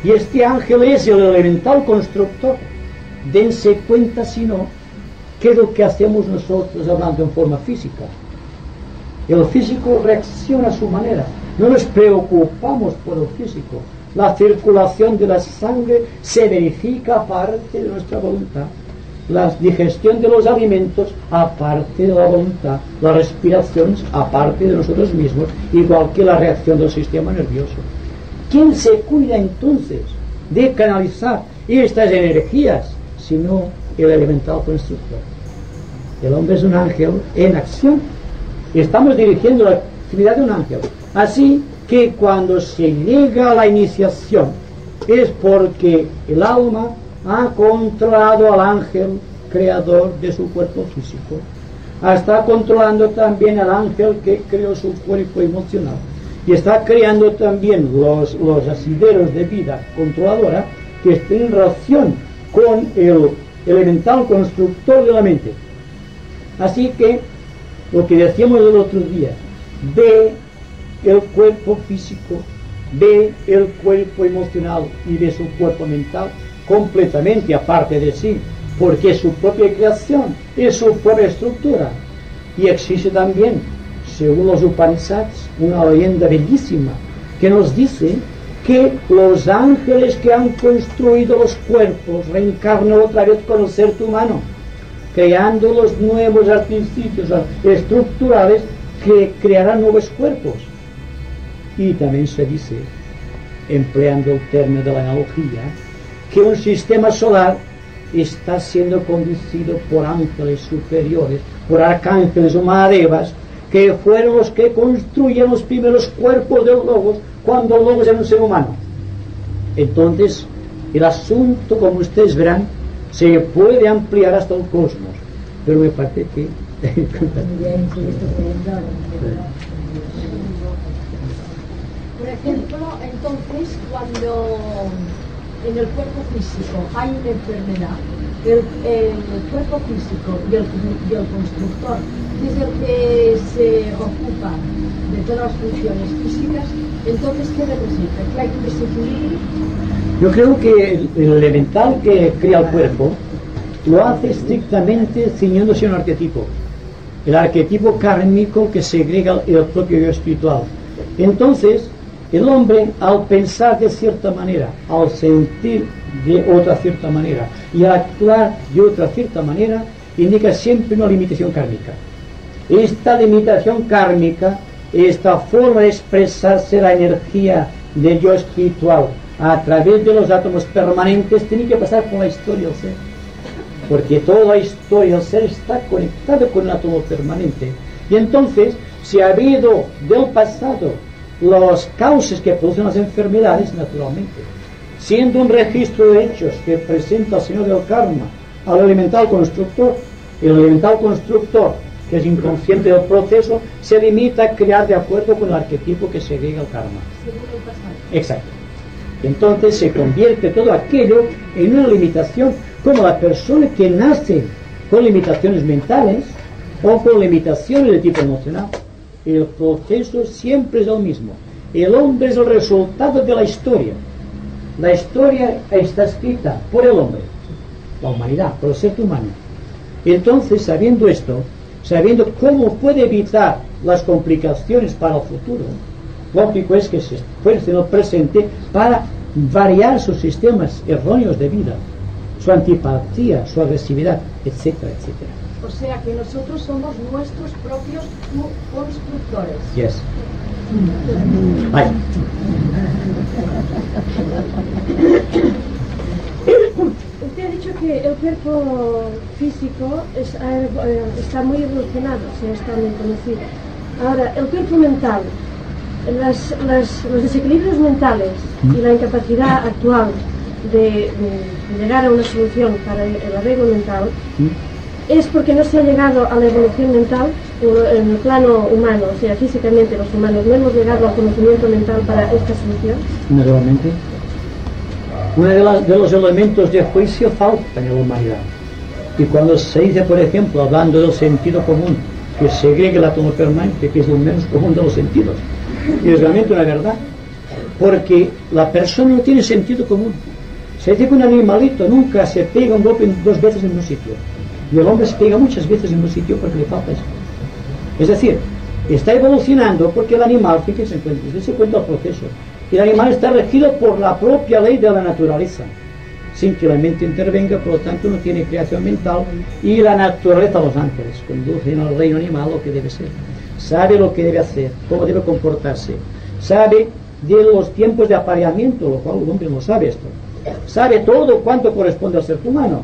Speaker 2: Y este ángel es el elemental constructor. Dense cuenta, si no, que es lo que hacemos nosotros hablando en forma física. El físico reacciona a su manera. No nos preocupamos por el físico. La circulación de la sangre se verifica aparte de nuestra voluntad. La digestión de los alimentos aparte de la voluntad. La respiración aparte de nosotros mismos, igual que la reacción del sistema nervioso. ¿Quién se cuida entonces de canalizar estas energías, sino el elemental constructor? El hombre es un ángel en acción. Estamos dirigiendo la actividad de un ángel. Así que cuando se llega a la iniciación es porque el alma ha controlado al ángel creador de su cuerpo físico. Está controlando también al ángel que creó su cuerpo emocional. Y está creando también los asideros de vida controladora que estén en relación con el elemental constructor de la mente. Así que lo que decíamos el otro día, ve el cuerpo físico, ve el cuerpo emocional y ve su cuerpo mental completamente aparte de sí, porque es su propia creación, es su propia estructura. Y existe también, según los Upanishads, una leyenda bellísima que nos dice que los ángeles que han construido los cuerpos reencarnan otra vez con el ser humano. creando los nuevos artificios estructurales que crearán nuevos cuerpos. Y también se dice, empleando el término de la analogía, que un sistema solar está siendo conducido por ángeles superiores, por arcángeles o mahadevas, que fueron los que construyeron los primeros cuerpos de los logos cuando el logos era un ser humano. Entonces, el asunto, como ustedes verán, se puede ampliar hasta el cosmos, pero me parece que...
Speaker 3: Por ejemplo, entonces, cuando en el cuerpo físico hay una enfermedad, el cuerpo físico y el constructor, que es el que se ocupa de todas las funciones físicas, entonces, ¿qué representa? ¿Que hay un desequilibrio?
Speaker 2: Yo creo que el elemental que crea el cuerpo lo hace estrictamente ciñéndose a un arquetipo, el arquetipo kármico que segrega el propio yo espiritual. Entonces, el hombre, al pensar de cierta manera, al sentir de otra cierta manera y al actuar de otra cierta manera, indica siempre una limitación kármica. Esta limitación kármica, esta forma de expresarse la energía del yo espiritual a través de los átomos permanentes, tiene que pasar por la historia del ser, porque toda la historia del ser está conectada con el átomo permanente. Y entonces, si ha habido del pasado los causas que producen las enfermedades, naturalmente, siendo un registro de hechos que presenta al Señor del Karma al elemental constructor, el elemental constructor, que es inconsciente del proceso, se limita a crear de acuerdo con el arquetipo que segrega el karma. Exacto. Entonces se convierte todo aquello en una limitación, como la persona que nace con limitaciones mentales o con limitaciones de tipo emocional. El proceso siempre es el mismo. El hombre es el resultado de la historia. La historia está escrita por el hombre, la humanidad, por el ser humano. Entonces, sabiendo esto, sabiendo cómo puede evitar las complicaciones para el futuro, lógico es que se esfuerce en el presente para variar sus sistemas erróneos de vida, su antipatía, su agresividad, etcétera, etcétera.
Speaker 3: O sea que nosotros somos nuestros propios constructores.
Speaker 2: Yes. Vaya.
Speaker 4: Usted ha dicho que el cuerpo físico está muy evolucionado, está muy conocido. Ahora, el cuerpo mental, los desequilibrios mentales y la incapacidad actual de llegar a una solución para el arreglo mental, es porque no se ha llegado a la evolución mental en el plano humano, o sea, físicamente los humanos no hemos llegado al conocimiento mental para esta solución.
Speaker 2: Naturalmente. Uno de los elementos de juicio falta en la humanidad. Y cuando se dice, por ejemplo, hablando del sentido común, que segrega el átomo permanente, que es lo menos común de los sentidos, y es realmente una verdad, porque la persona no tiene sentido común. Se dice que un animalito nunca se pega un golpe dos veces en un sitio, y el hombre se pega muchas veces en un sitio porque le falta eso. Es decir, está evolucionando porque el animal, fíjense, se cuenta el proceso, y el animal está regido por la propia ley de la naturaleza, sin que la mente intervenga, por lo tanto no tiene creación mental, y la naturaleza, los ángeles, conducen al reino animal lo que debe ser. Sabe lo que debe hacer, cómo debe comportarse, sabe de los tiempos de apareamiento, lo cual el hombre no sabe esto, sabe todo cuanto corresponde al ser humano,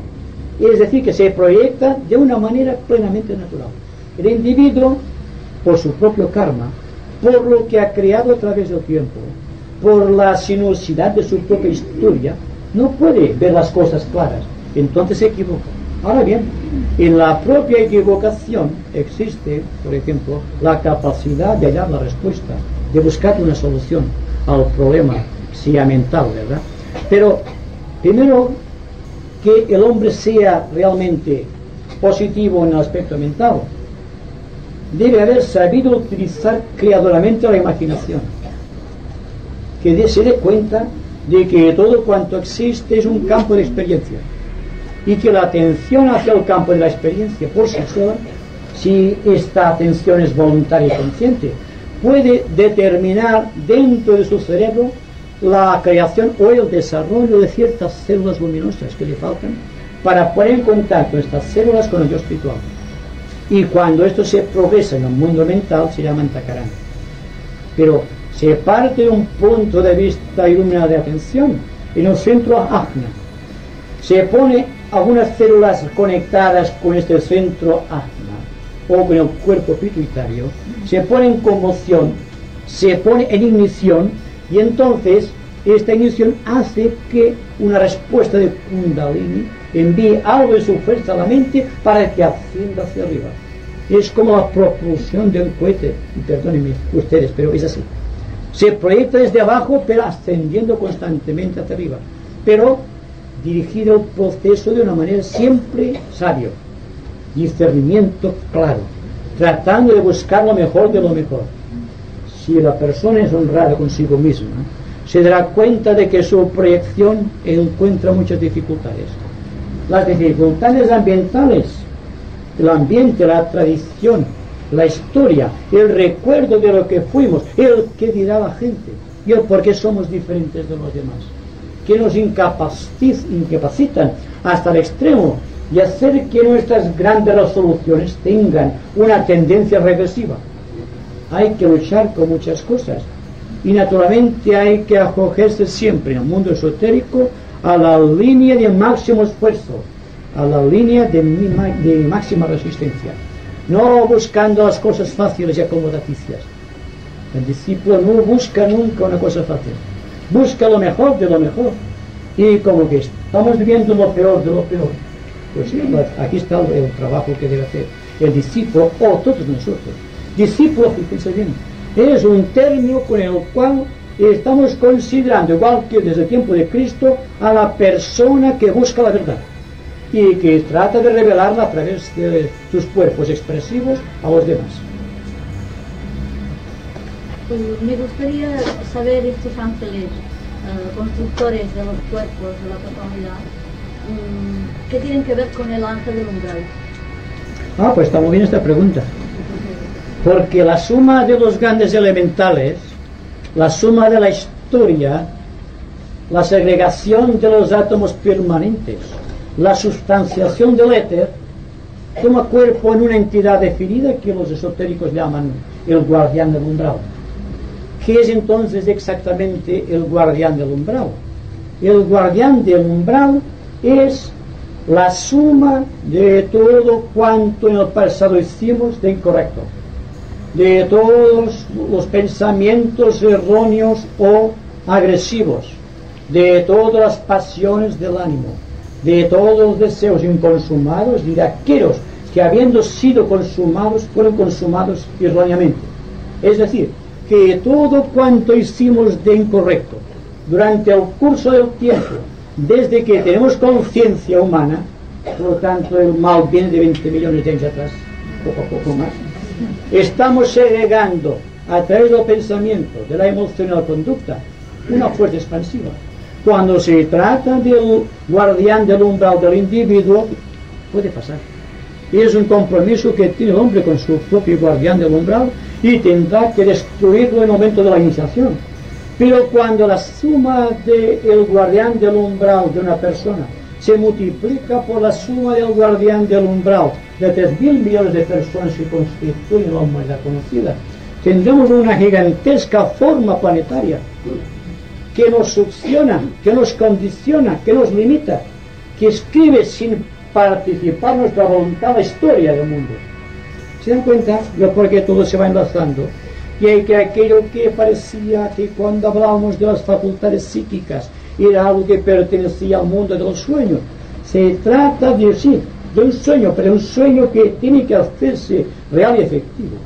Speaker 2: es decir, que se proyecta de una manera plenamente natural. El individuo, por su propio karma, por lo que ha creado a través del tiempo, por la sinuosidad de su propia historia, no puede ver las cosas claras, entonces se equivoca. Ahora bien, en la propia equivocación existe, por ejemplo, la capacidad de hallar la respuesta, de buscar una solución al problema, sea mental, ¿verdad? Pero, primero, que el hombre sea realmente positivo en el aspecto mental, debe haber sabido utilizar creadoramente la imaginación, que se dé cuenta de que todo cuanto existe es un campo de experiencia, y que la atención hacia el campo de la experiencia por sí sola, si esta atención es voluntaria y consciente, puede determinar dentro de su cerebro la creación o el desarrollo de ciertas células luminosas que le faltan para poner en contacto estas células con el yo espiritual. Y cuando esto se progresa en el mundo mental, se llama Antakarana. Pero se parte de un punto de vista iluminado de atención, en el centro ajna. Se pone algunas células conectadas con este centro ajna, o con el cuerpo pituitario, se pone en conmoción, se pone en ignición, y entonces esta ignición hace que una respuesta de Kundalini envíe algo de su fuerza a la mente para que ascienda hacia arriba. Es como la propulsión de un cohete, y perdónenme ustedes, pero es así. Se proyecta desde abajo, pero ascendiendo constantemente hacia arriba, pero dirigido el proceso de una manera siempre sabio, discernimiento claro, tratando de buscar lo mejor de lo mejor. Si la persona es honrada consigo misma, se dará cuenta de que su proyección encuentra muchas dificultades. Las dificultades ambientales, el ambiente, la tradición, la historia, el recuerdo de lo que fuimos, el que dirá la gente y el por qué somos diferentes de los demás, que nos incapacitan hasta el extremo y hacer que nuestras grandes resoluciones tengan una tendencia regresiva. Hay que luchar con muchas cosas y naturalmente hay que acogerse siempre en el mundo esotérico a la línea de máximo esfuerzo, a la línea de máxima resistencia, no buscando las cosas fáciles y acomodaticias. El discípulo no busca nunca una cosa fácil, busca lo mejor de lo mejor, y como que estamos viviendo lo peor de lo peor, pues sí, aquí está el trabajo que debe hacer el discípulo, o todos nosotros. Discípulo, fíjense bien, es un término con el cual estamos considerando, igual que desde el tiempo de Cristo, a la persona que busca la verdad y que trata de revelarla a través de sus cuerpos expresivos a los demás.
Speaker 5: Me gustaría saber estos ángeles constructores de los cuerpos de la totalidad, ¿qué tienen que ver con el ángel del umbral?
Speaker 2: Pues está muy bien esta pregunta, porque la suma de los grandes elementales, la suma de la historia, la segregación de los átomos permanentes, la sustanciación del éter, toma cuerpo en una entidad definida que los esotéricos llaman el guardián del umbral. ¿Qué es entonces exactamente el guardián del umbral? El guardián del umbral es la suma de todo cuanto en el pasado hicimos de incorrecto, de todos los pensamientos erróneos o agresivos, de todas las pasiones del ánimo, de todos los deseos inconsumados y de aquellos que habiendo sido consumados fueron consumados erróneamente. Es decir, que todo cuanto hicimos de incorrecto durante el curso del tiempo, desde que tenemos conciencia humana, por lo tanto el mal viene de 20 millones de años atrás, poco a poco más, estamos segregando a través del pensamiento, de la emoción y la conducta, una fuerza expansiva. Cuando se trata del guardián del umbral del individuo, puede pasar. Y es un compromiso que tiene el hombre con su propio guardián del umbral y tendrá que destruirlo en el momento de la iniciación. Pero cuando la suma del guardián del umbral de una persona se multiplica por la suma del guardián del umbral de 3.000 millones de personas que constituyen la humanidad conocida, tendremos una gigantesca forma planetaria que nos succiona, que nos condiciona, que nos limita, que escribe sin participar nuestra voluntad la historia del mundo. ¿Se dan cuenta de por qué todo se va enlazando? Y hay que aquello que parecía que cuando hablábamos de las facultades psíquicas era algo que pertenecía al mundo de los sueños. Se trata de, sí, de un sueño, pero un sueño que tiene que hacerse real y efectivo.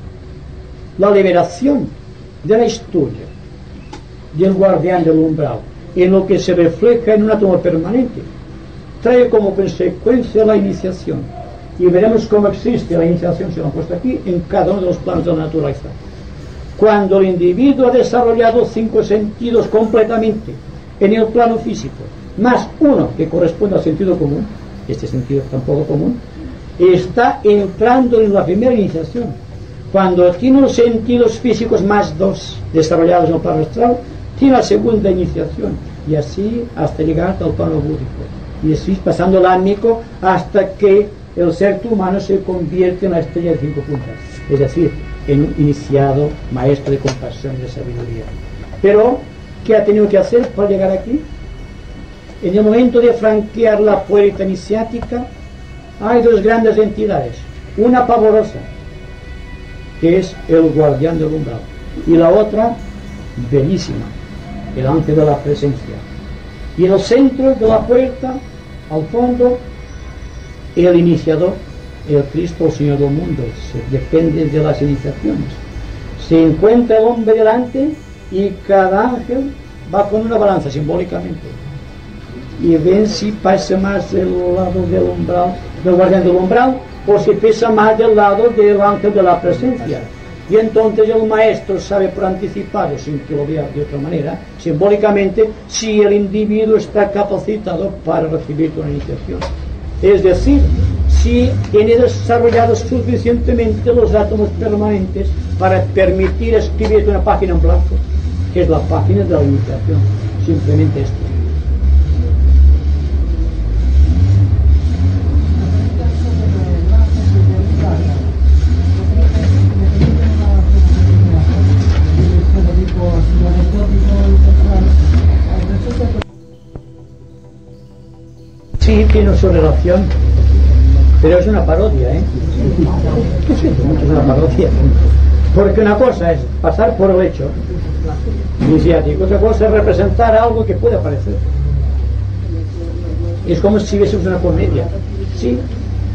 Speaker 2: La liberación de la historia del guardián del umbral, en lo que se refleja en un átomo permanente, trae como consecuencia la iniciación. Y veremos cómo existe la iniciación, se lo han puesto aquí, en cada uno de los planos de la naturaleza. Cuando el individuo ha desarrollado 5 sentidos completamente en el plano físico, más uno que corresponde al sentido común, este sentido tampoco común, está entrando en la primera iniciación. Cuando tiene los sentidos físicos más 2 desarrollados en el plano astral, tiene la segunda iniciación, y así hasta llegar al plano búdico. y así pasando el ámbito hasta que el ser humano se convierte en la estrella de 5 puntas, es decir, en un iniciado, maestro de compasión y de sabiduría. Pero, ¿qué ha tenido que hacer para llegar aquí? En el momento de franquear la puerta iniciática, hay dos grandes entidades, una pavorosa, que es el guardián del umbral, y la otra, bellísima, el ángel de la presencia. Y en el centro de la puerta, al fondo, el iniciador, el Cristo, el Señor del mundo. Depende de las iniciaciones. Se encuentra el hombre delante y cada ángel va con una balanza simbólicamente y ven si pasa más del lado del umbral, del guardián del umbral, o si pesa más del lado del ángel de la presencia. Y entonces el maestro sabe por anticipado, sin que lo vea de otra manera, simbólicamente, si el individuo está capacitado para recibir una iniciación. Es decir, si tiene desarrollados suficientemente los átomos permanentes para permitir escribir una página en blanco, que es la página de la iniciación. Simplemente esto. Sí, tiene su relación, pero es una parodia, es una parodia. Porque una cosa es pasar por el hecho iniciático, otra cosa es representar algo que puede aparecer. Es como si viésemos una comedia. Sí,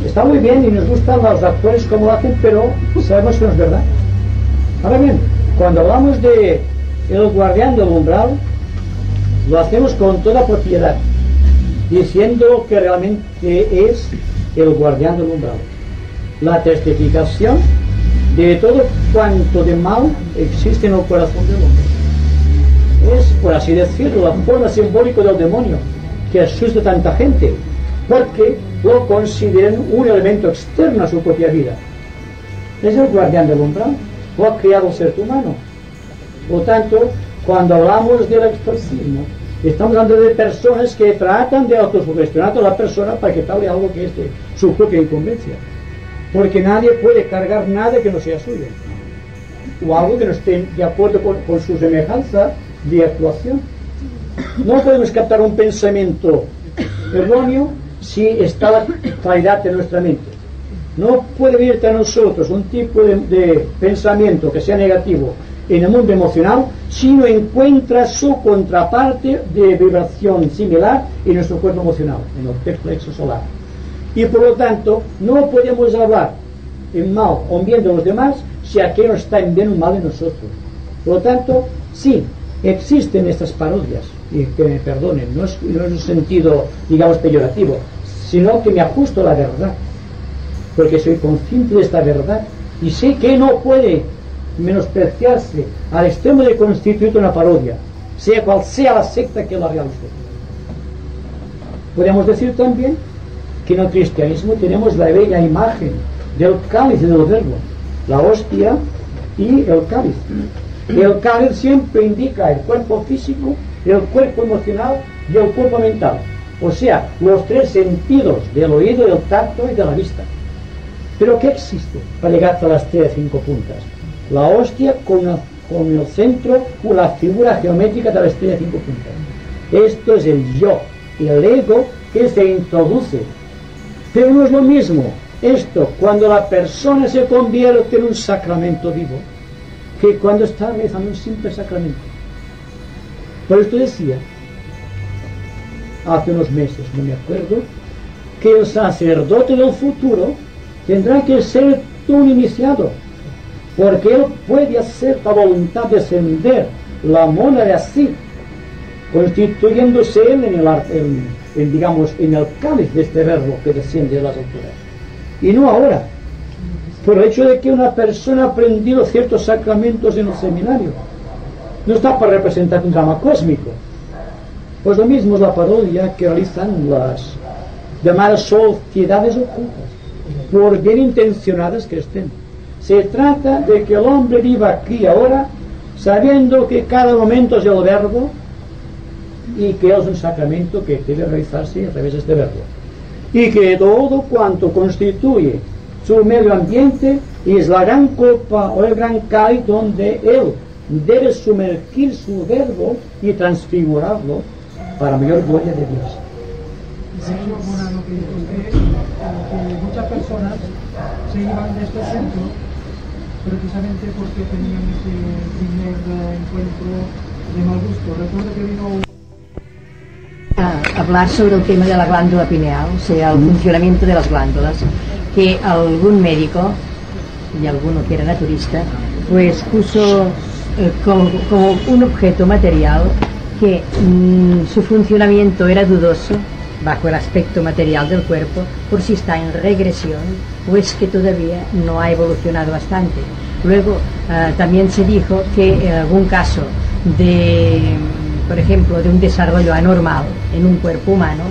Speaker 2: está muy bien y nos gustan los actores como lo hacen, pero sabemos que no es verdad. Ahora bien, cuando hablamos de el guardián del umbral, lo hacemos con toda propiedad, diciendo que realmente es el guardián del umbral, la testificación de todo cuanto de mal existe en el corazón del hombre. Es, por así decirlo, la forma simbólica del demonio que asusta a tanta gente, porque lo consideran un elemento externo a su propia vida. Es el guardián del umbral, lo ha creado el ser humano. Por lo tanto, cuando hablamos del exorcismo, estamos hablando de personas que tratan de autosugestionar a la persona para quitarle algo que es de su propia incumbencia. Porque nadie puede cargar nada que no sea suyo, o algo que no esté de acuerdo con su semejanza de actuación. No podemos captar un pensamiento erróneo si está la claridad de nuestra mente. No puede venir a nosotros un tipo de pensamiento que sea negativo en el mundo emocional si no encuentra su contraparte de vibración similar en nuestro cuerpo emocional, en el plexo solar. Y por lo tanto no podemos hablar en mal o en bien de los demás si aquello está en bien o mal en nosotros. Por lo tanto, sí, existen estas parodias, y que me perdonen, no es en un sentido, digamos, peyorativo, sino que me ajusto a la verdad, porque soy consciente de esta verdad y sé que no puede menospreciarse al extremo de constituir una parodia, sea cual sea la secta que la realice. Podemos decir también que en el cristianismo tenemos la bella imagen del cáliz y del verbo, la hostia y el cáliz. El cáliz siempre indica el cuerpo físico, el cuerpo emocional y el cuerpo mental, o sea, los tres sentidos del oído, del tacto y de la vista. Pero ¿qué existe para llegar a las estrella de 5 puntas? La hostia con el centro, con la figura geométrica de la estrella de 5 puntas. Esto es el yo, el ego que se introduce. Pero no es lo mismo esto cuando la persona se convierte en un sacramento vivo que cuando está realizando un simple sacramento. Por esto decía hace unos meses, no me acuerdo, que el sacerdote del futuro tendrá que ser un iniciado, porque él puede hacer la voluntad descender la mona de así, constituyéndose él en el cáliz de este verbo que desciende de las alturas. Y no ahora, por el hecho de que una persona ha aprendido ciertos sacramentos en el seminario. No está para representar un drama cósmico. Pues lo mismo es la parodia que realizan las llamadas sociedades ocultas, por bien intencionadas que estén. Se trata de que el hombre viva aquí ahora, sabiendo que cada momento es el verbo, y que es un sacramento que debe realizarse a través de este verbo, y que todo cuanto constituye su medio ambiente es la gran copa o el gran cáliz donde él debe sumergir su verbo y transfigurarlo para mayor gloria de Dios.
Speaker 6: De hecho, bueno, lo que dice usted, que muchas personas se iban de este centro precisamente porque tenían ese primer encuentro de mal gusto. Recuerdo que vino
Speaker 7: a hablar sobre el tema de la glándula pineal, o sea, el funcionamiento de las glándulas, que algún médico y alguno que era naturista pues puso como un objeto material que su funcionamiento era dudoso bajo el aspecto material del cuerpo, por si está en regresión o es que todavía no ha evolucionado bastante. Luego también se dijo que en algún caso de, por ejemplo, de un desarrollo anormal en un cuerpo humano,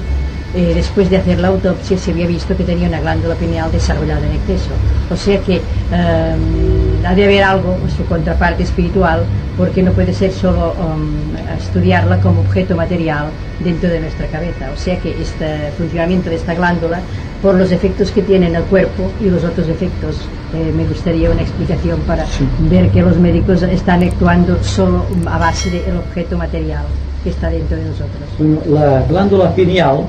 Speaker 7: después de hacer la autopsia se había visto que tenía una glándula pineal desarrollada en exceso. O sea que ha de haber algo, su contraparte espiritual, porque no puede ser solo estudiarla como objeto material dentro de nuestra cabeza. O sea que este funcionamiento de esta glándula, por los efectos que tiene en el cuerpo y los otros efectos, me gustaría una explicación para ver que los médicos están actuando solo a base del objeto material que está dentro de nosotros.
Speaker 2: Bueno, la glándula pineal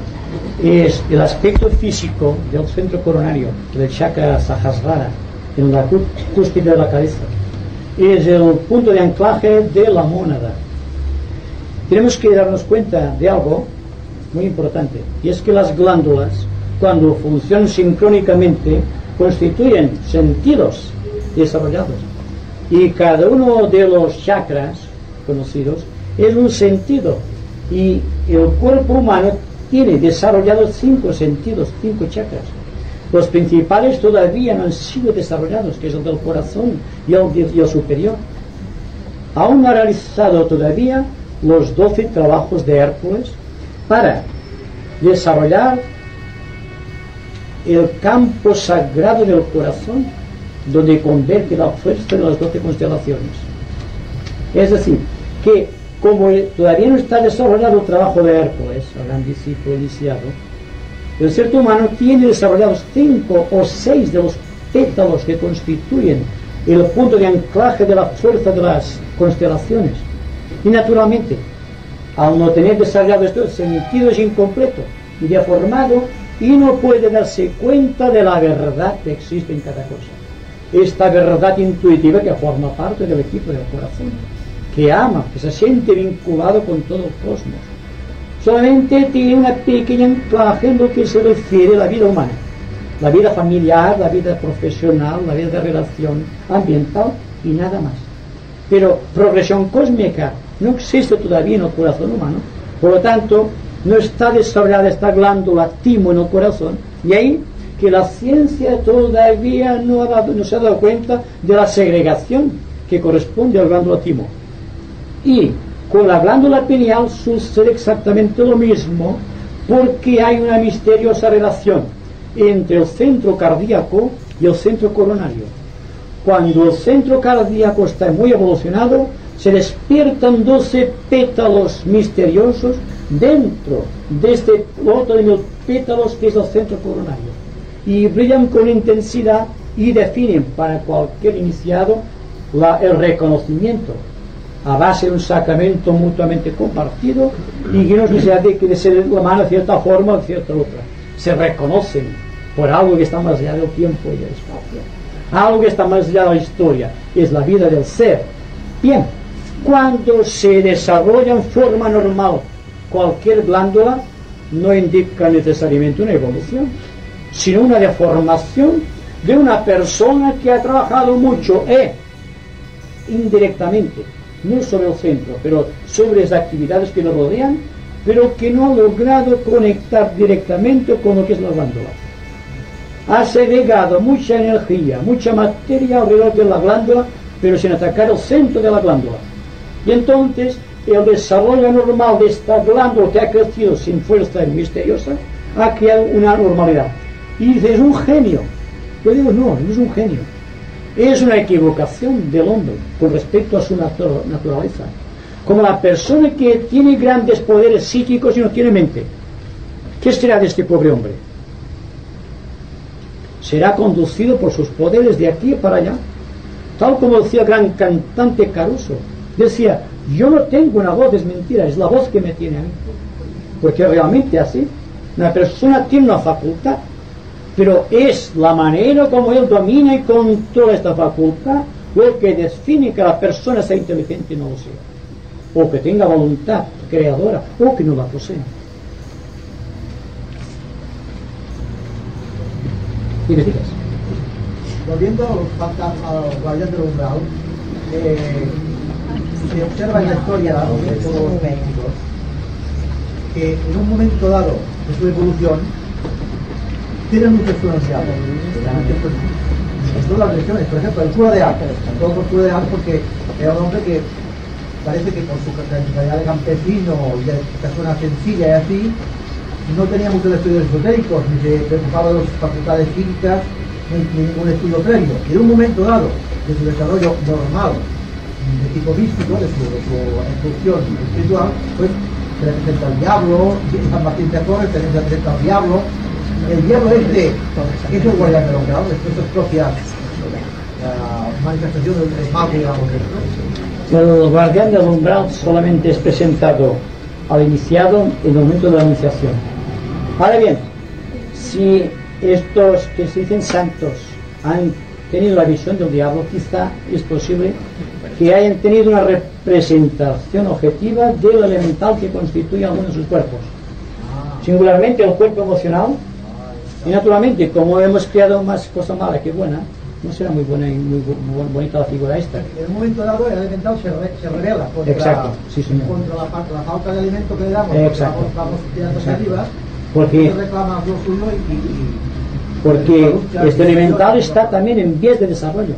Speaker 2: es el aspecto físico del centro coronario, del chakra Sahasrara, en la cúspide de la cabeza. Es el punto de anclaje de la mónada. Tenemos que darnos cuenta de algo muy importante, y es que las glándulas, cuando funcionan sincrónicamente, constituyen sentidos desarrollados. Y cada uno de los chakras conocidos es un sentido, y el cuerpo humano tiene desarrollados 5 sentidos, 5 chakras. Los principales todavía no han sido desarrollados, que es el del corazón y el superior. Aún no ha realizado todavía los 12 trabajos de Hércules para desarrollar el campo sagrado del corazón, donde convierte la fuerza de las 12 constelaciones. Es decir, que como todavía no está desarrollado el trabajo de Hércules, el gran discípulo iniciado, el ser humano tiene desarrollados 5 o 6 de los pétalos que constituyen el punto de anclaje de la fuerza de las constelaciones. Y naturalmente, al no tener desarrollado esto, el sentido es incompleto y deformado, y no puede darse cuenta de la verdad que existe en cada cosa. Esta verdad intuitiva que forma parte del equipo del corazón, que ama, que se siente vinculado con todo el cosmos. Solamente tiene una pequeña anclaje en lo que se refiere a la vida humana, la vida familiar, la vida profesional, la vida de relación ambiental y nada más. Pero progresión cósmica no existe todavía en el corazón humano, por lo tanto no está desarrollada esta glándula timo en el corazón, y ahí que la ciencia todavía no se ha dado cuenta de la segregación que corresponde al glándula timo. Y con la glándula pineal sucede exactamente lo mismo, porque hay una misteriosa relación entre el centro cardíaco y el centro coronario. Cuando el centro cardíaco está muy evolucionado, se despiertan 12 pétalos misteriosos dentro de este loto de 1000 pétalos que es el centro coronario, y brillan con intensidad y definen para cualquier iniciado el reconocimiento a base de un sacramento mutuamente compartido, y que no es necesario de ser la mano de cierta forma o de cierta otra. Se reconocen por algo que está más allá del tiempo y del espacio, algo que está más allá de la historia, es la vida del ser. Bien, cuando se desarrolla en forma normal cualquier glándula, no indica necesariamente una evolución, sino una deformación de una persona que ha trabajado mucho indirectamente, no sobre el centro, pero sobre las actividades que lo rodean, pero que no ha logrado conectar directamente con lo que es la glándula. Ha segregado mucha energía, mucha materia alrededor de la glándula, pero sin atacar el centro de la glándula. Y entonces el desarrollo normal de esta glándula, que ha crecido sin fuerza y misteriosa, ha creado una normalidad. Y dice, es un genio. Yo digo, no es un genio. Es una equivocación del hombre con respecto a su naturaleza. como la persona que tiene grandes poderes psíquicos y no tiene mente. ¿Qué será de este pobre hombre? Será conducido por sus poderes de aquí para allá, tal como decía el gran cantante Caruso. Decía, yo no tengo una voz, es mentira, es la voz que me tiene a mí. Porque realmente así, una persona tiene una facultad, pero es la manera como él domina y controla esta facultad lo que define que la persona sea inteligente y no lo sea, o que tenga voluntad creadora, o que no la posea. Y me digas.
Speaker 8: Volviendo al guardián del umbral, se observa en la historia de todos los médicos que en un momento dado de su evolución tienen mucha influencia en todas las religiones. Por ejemplo, el cura de Ars, todo el cura de Ars, porque era un hombre que parece que por su calidad de campesino y de persona sencilla y así, no tenía muchos estudios esotéricos, ni se preocupaba de las facultades físicas, ni ningún estudio previo. Y en un momento dado de su desarrollo normal, de tipo místico, de su instrucción espiritual, pues se le presenta al diablo, San Martín de Porres se le presenta al diablo. El diablo es el guardián del umbral, después de sus propias manifestaciones del mal, digamos.
Speaker 2: El guardián del umbral solamente es presentado al iniciado en el momento de la iniciación. Ahora bien, si estos que se dicen santos han tenido la visión del diablo, quizá es posible que hayan tenido una representación objetiva del elemental que constituye algunos de sus cuerpos, singularmente el cuerpo emocional. Y naturalmente, como hemos creado más cosa mala que buena, no será muy buena y muy bonita la figura esta.
Speaker 8: En un momento dado el elemental se revela contra,
Speaker 2: exacto, sí,
Speaker 8: contra la falta de alimento que le damos, vamos tirando hacia arriba,
Speaker 2: porque
Speaker 8: reclama lo suyo
Speaker 2: porque este elemental está también en vías de desarrollo,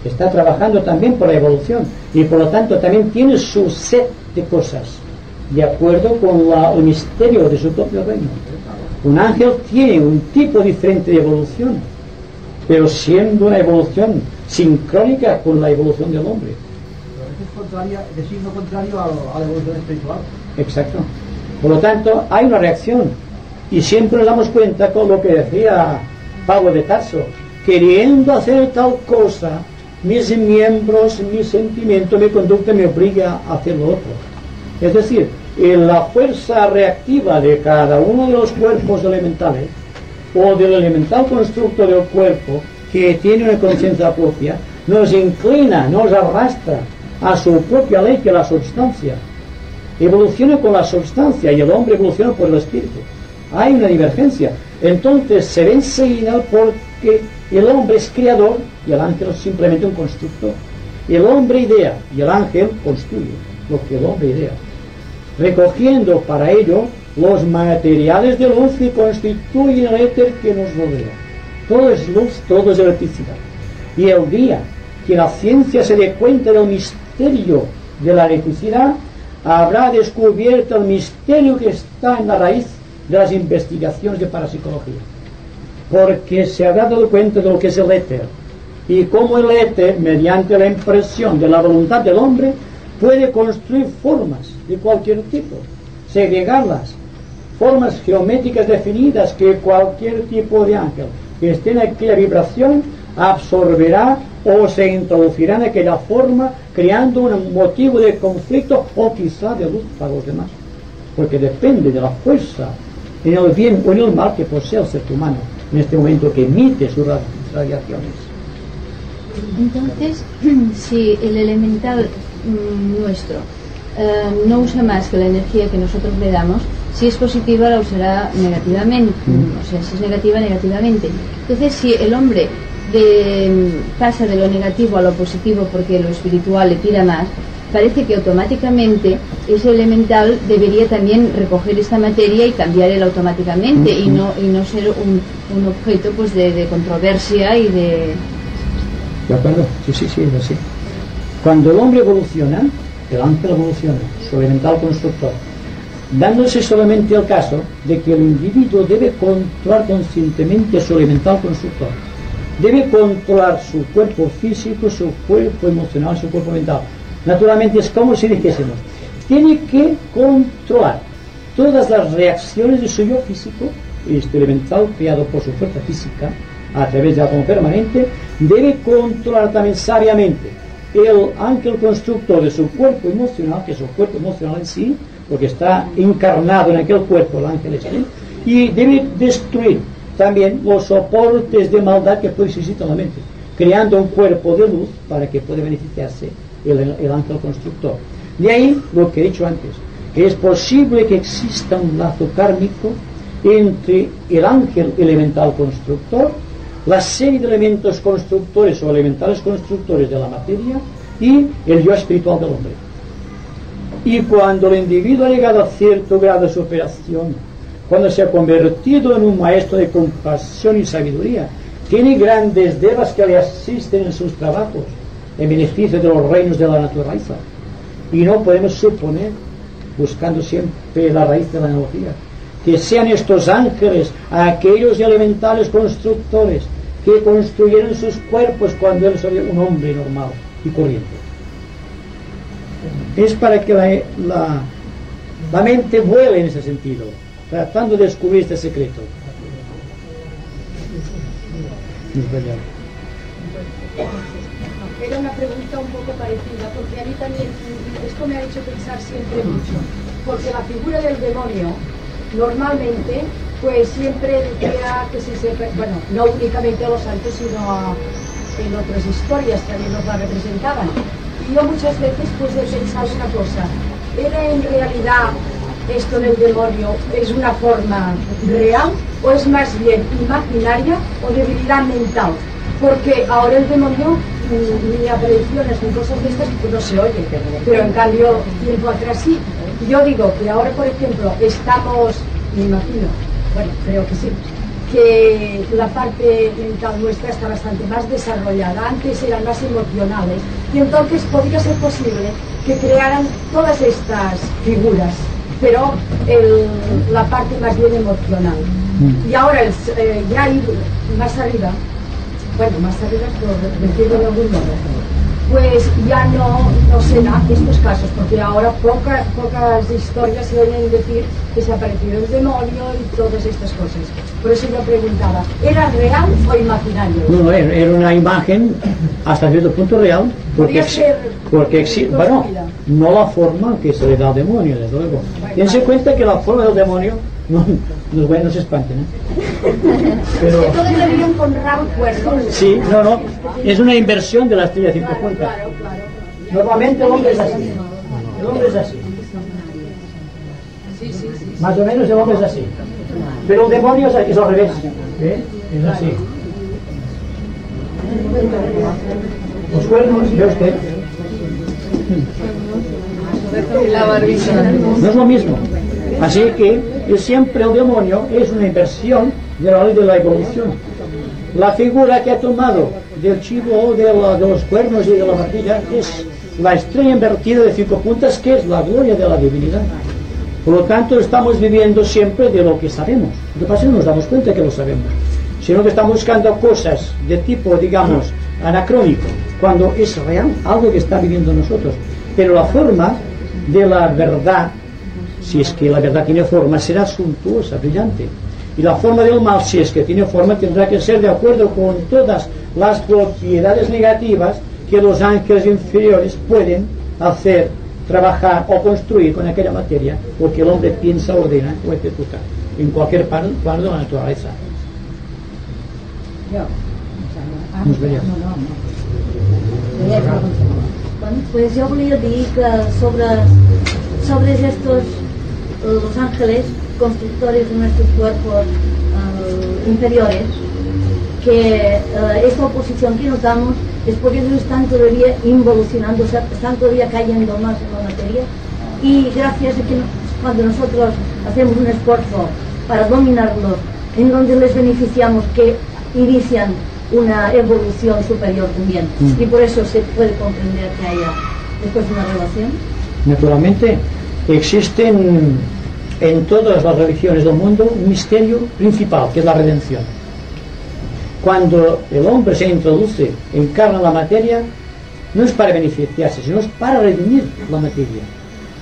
Speaker 2: está trabajando también por la evolución y por lo tanto también tiene su set de cosas de acuerdo con el misterio de su propio reino. Un ángel tiene un tipo diferente de evolución, pero siendo una evolución sincrónica con la evolución del hombre.
Speaker 8: Pero es de signo contrario a la evolución espiritual.
Speaker 2: Exacto. Por lo tanto, hay una reacción. Y siempre nos damos cuenta con lo que decía Pablo de Tarso: queriendo hacer tal cosa, mis miembros, mi sentimiento, mi conducta me obliga a hacer lo otro. Es decir, en la fuerza reactiva de cada uno de los cuerpos elementales, o del elemental constructo del cuerpo, que tiene una conciencia propia, nos inclina, nos arrastra a su propia ley, que es la substancia. Evoluciona con la substancia y el hombre evoluciona por el espíritu. Hay una divergencia. Entonces se ve enseguida porque el hombre es creador y el ángel es simplemente un constructor. El hombre idea y el ángel construye lo que el hombre idea, recogiendo para ello los materiales de luz que constituyen el éter que nos rodea. Todo es luz, todo es electricidad. Y el día que la ciencia se dé cuenta del misterio de la electricidad, habrá descubierto el misterio que está en la raíz de las investigaciones de parapsicología, porque se habrá dado cuenta de lo que es el éter y cómo el éter, mediante la impresión de la voluntad del hombre, puede construir formas de cualquier tipo, segregarlas, formas geométricas definidas que cualquier tipo de ángel que esté en aquella vibración absorberá o se introducirá en aquella forma, creando un motivo de conflicto o quizá de luz para los demás, porque depende de la fuerza en el bien o en el mal que posee el ser humano en este momento, que emite sus radiaciones.
Speaker 5: Entonces, si el elemental nuestro no usa más que la energía que nosotros le damos, si es positiva la usará negativamente, o sea, si es negativa, negativamente. Entonces, si el hombre pasa de lo negativo a lo positivo porque lo espiritual le tira más, parece que automáticamente ese elemental debería también recoger esta materia y cambiar él automáticamente y no ser un objeto pues de controversia y de...
Speaker 2: ¿De acuerdo? Sí, es así. Cuando el hombre evoluciona, el ángel evoluciona, su elemental constructor, dándose solamente el caso de que el individuo debe controlar conscientemente su elemental constructor, debe controlar su cuerpo físico, su cuerpo emocional, su cuerpo mental, Naturalmente es como si dijésemos, tiene que controlar todas las reacciones de su yo físico, este elemental creado por su fuerza física a través del átomo permanente, debe controlar también sabiamente el ángel constructor de su cuerpo emocional, que es el cuerpo emocional en sí, porque está encarnado en aquel cuerpo el ángel este, y debe destruir también los soportes de maldad que puede existir en la mente, creando un cuerpo de luz para que pueda beneficiarse el ángel constructor. De ahí lo que he dicho antes, que es posible que exista un lazo kármico entre el ángel elemental constructor, la serie de elementos constructores o elementales constructores de la materia y el yo espiritual del hombre. Y cuando el individuo ha llegado a cierto grado de superación, cuando se ha convertido en un maestro de compasión y sabiduría, tiene grandes devas que le asisten en sus trabajos en beneficio de los reinos de la naturaleza. Y no podemos suponer, buscando siempre la raíz de la analogía, que sean estos ángeles aquellos elementales constructores que construyeron sus cuerpos cuando él sería un hombre normal y corriente. Es para que la mente vuele en ese sentido, tratando de descubrir este secreto.
Speaker 9: Era una pregunta un poco parecida, porque a mí también esto me ha hecho pensar siempre mucho, porque la figura del demonio normalmente pues siempre decía que si se, bueno, no únicamente a los santos sino en otras historias también nos la representaban, y yo muchas veces pues he pensado una cosa, ¿era en realidad esto del demonio es una forma real o es más bien imaginaria o debilidad mental? Porque ahora el demonio ni apariciones ni cosas de estas pues no se oye, pero en cambio tiempo atrás sí. Yo digo que ahora, por ejemplo, estamos, me imagino, bueno, creo que sí, que la parte mental nuestra está bastante más desarrollada, antes eran más emocionales, y entonces podría ser posible que crearan todas estas figuras, pero la parte más bien emocional. Y ahora, ya ir más arriba, bueno, más arriba por decirlo de algún modo, pues ya no se da estos casos, porque ahora pocas historias se oyen decir que se ha aparecido el demonio y todas estas cosas. Por eso yo preguntaba, ¿era real o imaginario?
Speaker 2: No, era una imagen hasta cierto punto real, porque bueno, no la forma que se le da al demonio, desde luego. Dense cuenta que la forma del demonio no se espanten, ¿eh? Pero
Speaker 9: todos le veían con rabo cuerno.
Speaker 2: sí, no, es una inversión de la estrella 5 puntas. Normalmente el hombre es así. El hombre es así. Más o menos el hombre es así. Pero el demonio es al revés. ¿Eh? Es así. Los cuernos, ¿ve usted? No es lo mismo. Así que siempre el demonio es una inversión de la ley de la evolución. La figura que ha tomado del chivo, de los cuernos y de la martilla es la estrella invertida de 5 puntas, que es la gloria de la divinidad. Por lo tanto, estamos viviendo siempre de lo que sabemos. Lo que pasa es que no nos damos cuenta que lo sabemos, sino que estamos buscando cosas de tipo, digamos, anacrónico, cuando es real, algo que está viviendo nosotros. Pero la forma de la verdad, si es que la verdad tiene forma, será suntuosa, brillante. Y la forma del mal, si es que tiene forma, tendrá que ser de acuerdo con todas las propiedades negativas que los ángeles inferiores pueden hacer, trabajar o construir con aquella materia, porque el hombre piensa, ordena o ejecuta en cualquier plano de la naturaleza.
Speaker 5: Pues yo volia dir que sobre estos los ángeles constructores de nuestros cuerpos inferiores, que esta oposición que notamos es porque ellos están todavía involucionando, o sea, están todavía cayendo más en la materia, y gracias a que cuando nosotros hacemos un esfuerzo para dominarlos, en donde les beneficiamos, que inician una evolución superior también, y por eso se puede comprender que haya después una relación.
Speaker 2: Naturalmente existen en todas las religiones del mundo un misterio principal, que es la redención. Cuando el hombre se introduce, encarna la materia, no es para beneficiarse, sino es para redimir la materia.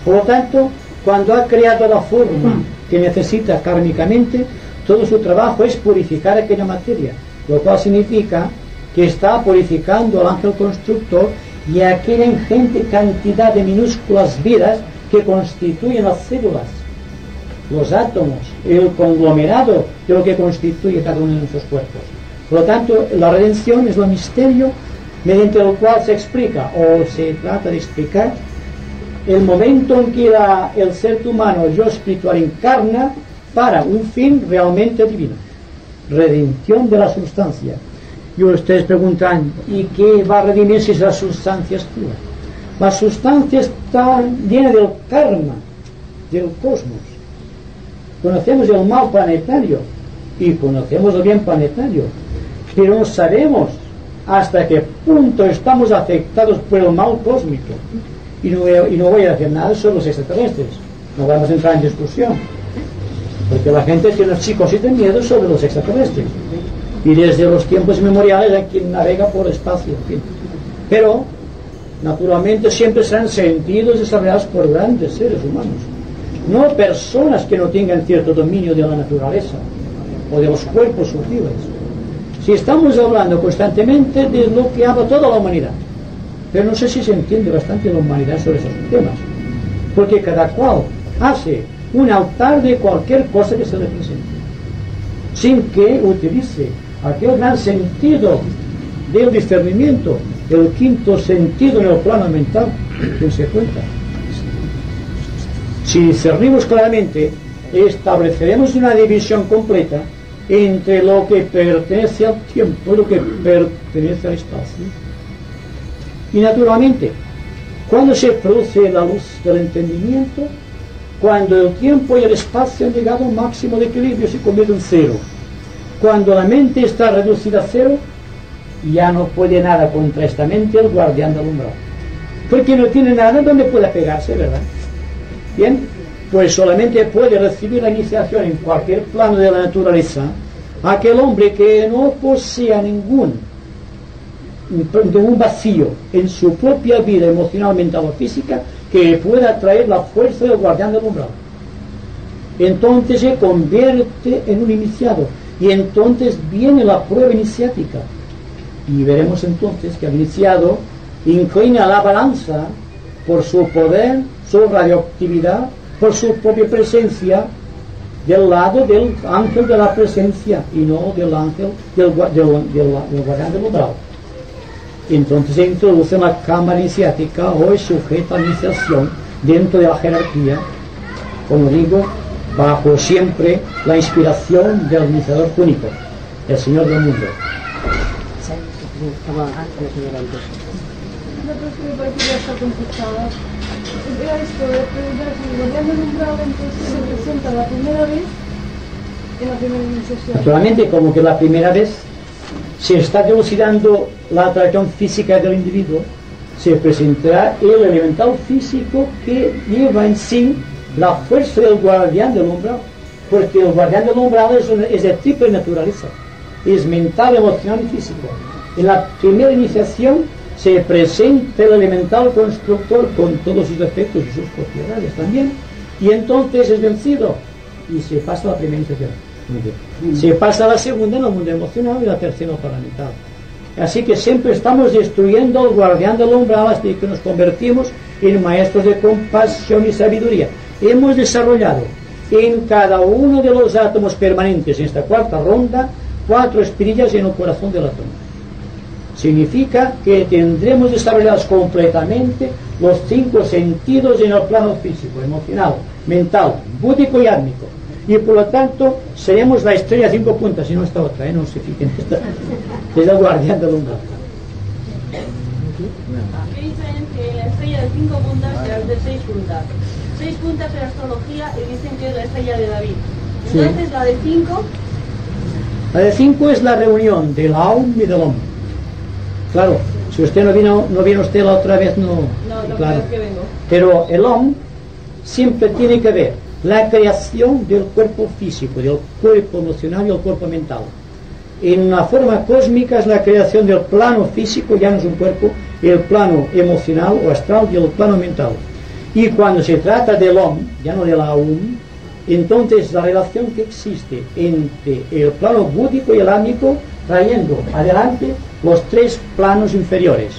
Speaker 2: Por lo tanto, cuando ha creado la forma que necesita kármicamente, todo su trabajo es purificar aquella materia, lo cual significa que está purificando al ángel constructor y aquella ingente cantidad de minúsculas vidas que constituyen las células, los átomos, el conglomerado de lo que constituye cada uno de nuestros cuerpos. Por lo tanto, la redención es el misterio mediante el cual se explica, o se trata de explicar, el momento en que el ser humano, yo espiritual, encarna para un fin realmente divino, redención de la sustancia. Y ustedes preguntan, ¿y qué va a redimir si la sustancia es pura? La sustancia está llena del karma, del cosmos. Conocemos el mal planetario y conocemos el bien planetario, pero no sabemos hasta qué punto estamos afectados por el mal cósmico. Y no voy a decir nada sobre los extraterrestres, no vamos a entrar en discusión, porque la gente tiene psicosis de miedo sobre los extraterrestres, y desde los tiempos inmemoriales hay quien navega por el espacio, en fin. Pero naturalmente siempre serán sentidos desarrollados por grandes seres humanos, no personas que no tengan cierto dominio de la naturaleza o de los cuerpos sutiles. Si estamos hablando constantemente de lo que habla toda la humanidad, pero no sé si se entiende bastante la humanidad sobre esos temas, porque cada cual hace un altar de cualquier cosa que se le presente, sin que utilice aquel gran sentido del discernimiento, el quinto sentido en el plano mental, que se cuenta. Si discernimos claramente, estableceremos una división completa entre lo que pertenece al tiempo y lo que pertenece al espacio. Y naturalmente, cuando se produce la luz del entendimiento, cuando el tiempo y el espacio han llegado a un máximo de equilibrio, se convierte en cero. Cuando la mente está reducida a cero, ya no puede nada contra esta mente el guardián del umbral, porque no tiene nada donde pueda pegarse, ¿verdad? Bien, pues solamente puede recibir la iniciación en cualquier plano de la naturaleza aquel hombre que no posea ningún vacío en su propia vida emocional, mental o física que pueda traer la fuerza del guardián del umbral. Entonces se convierte en un iniciado, y entonces viene la prueba iniciática, y veremos entonces que el iniciado inclina la balanza por su poder, su radioactividad, por su propia presencia, del lado del ángel de la presencia y no del ángel del guardián del umbral. Entonces se introduce en la cámara iniciática o es sujeta a iniciación dentro de la jerarquía, como digo, bajo siempre la inspiración del iniciador único, el Señor del mundo.
Speaker 4: Una cosa que me parece que ya está contestada era esto de preguntar si el guardián del umbral entonces se presenta la primera vez en la primera iniciación.
Speaker 2: Naturalmente, como que la primera vez se está dilucidando la atracción física del individuo, se presentará el elemental físico que lleva en sí la fuerza del guardián del umbral, porque el guardián del umbral es de triple naturaleza, es mental, emocional y físico. En la primera iniciación se presenta el elemental constructor con todos sus defectos y sus propiedades también, y entonces es vencido y se pasa a la primera iniciación. Se pasa a la segunda en el mundo emocional y la tercera para la mental. Así que siempre estamos destruyendo al guardián del umbral hasta que nos convertimos en maestros de compasión y sabiduría. Hemos desarrollado en cada uno de los átomos permanentes en esta cuarta ronda 4 espirillas en el corazón del átomo. Significa que tendremos desarrollados completamente los 5 sentidos en el plano físico, emocional, mental, búdico y átmico. Y por lo tanto seremos la estrella de 5 puntas y no esta otra, no se fijen, esta es el guardián del umbral.
Speaker 10: ¿Qué diferencia la estrella de 5 puntas y las de 6 puntas? 6 puntas en astrología y dicen que es la estrella de David. Entonces sí. La de 5...
Speaker 2: La de 5 es la reunión del Aum y del Om. Claro, si usted no vino usted la otra vez, no claro.
Speaker 10: Que vengo.
Speaker 2: Pero el Om siempre tiene que ver la creación del cuerpo físico, del cuerpo emocional y el cuerpo mental. En la forma cósmica es la creación del plano físico, ya no es un cuerpo, el plano emocional o astral y el plano mental. Y cuando se trata del OM, ya no de la UM, entonces la relación que existe entre el plano búdico y el ámico, trayendo adelante los tres planos inferiores.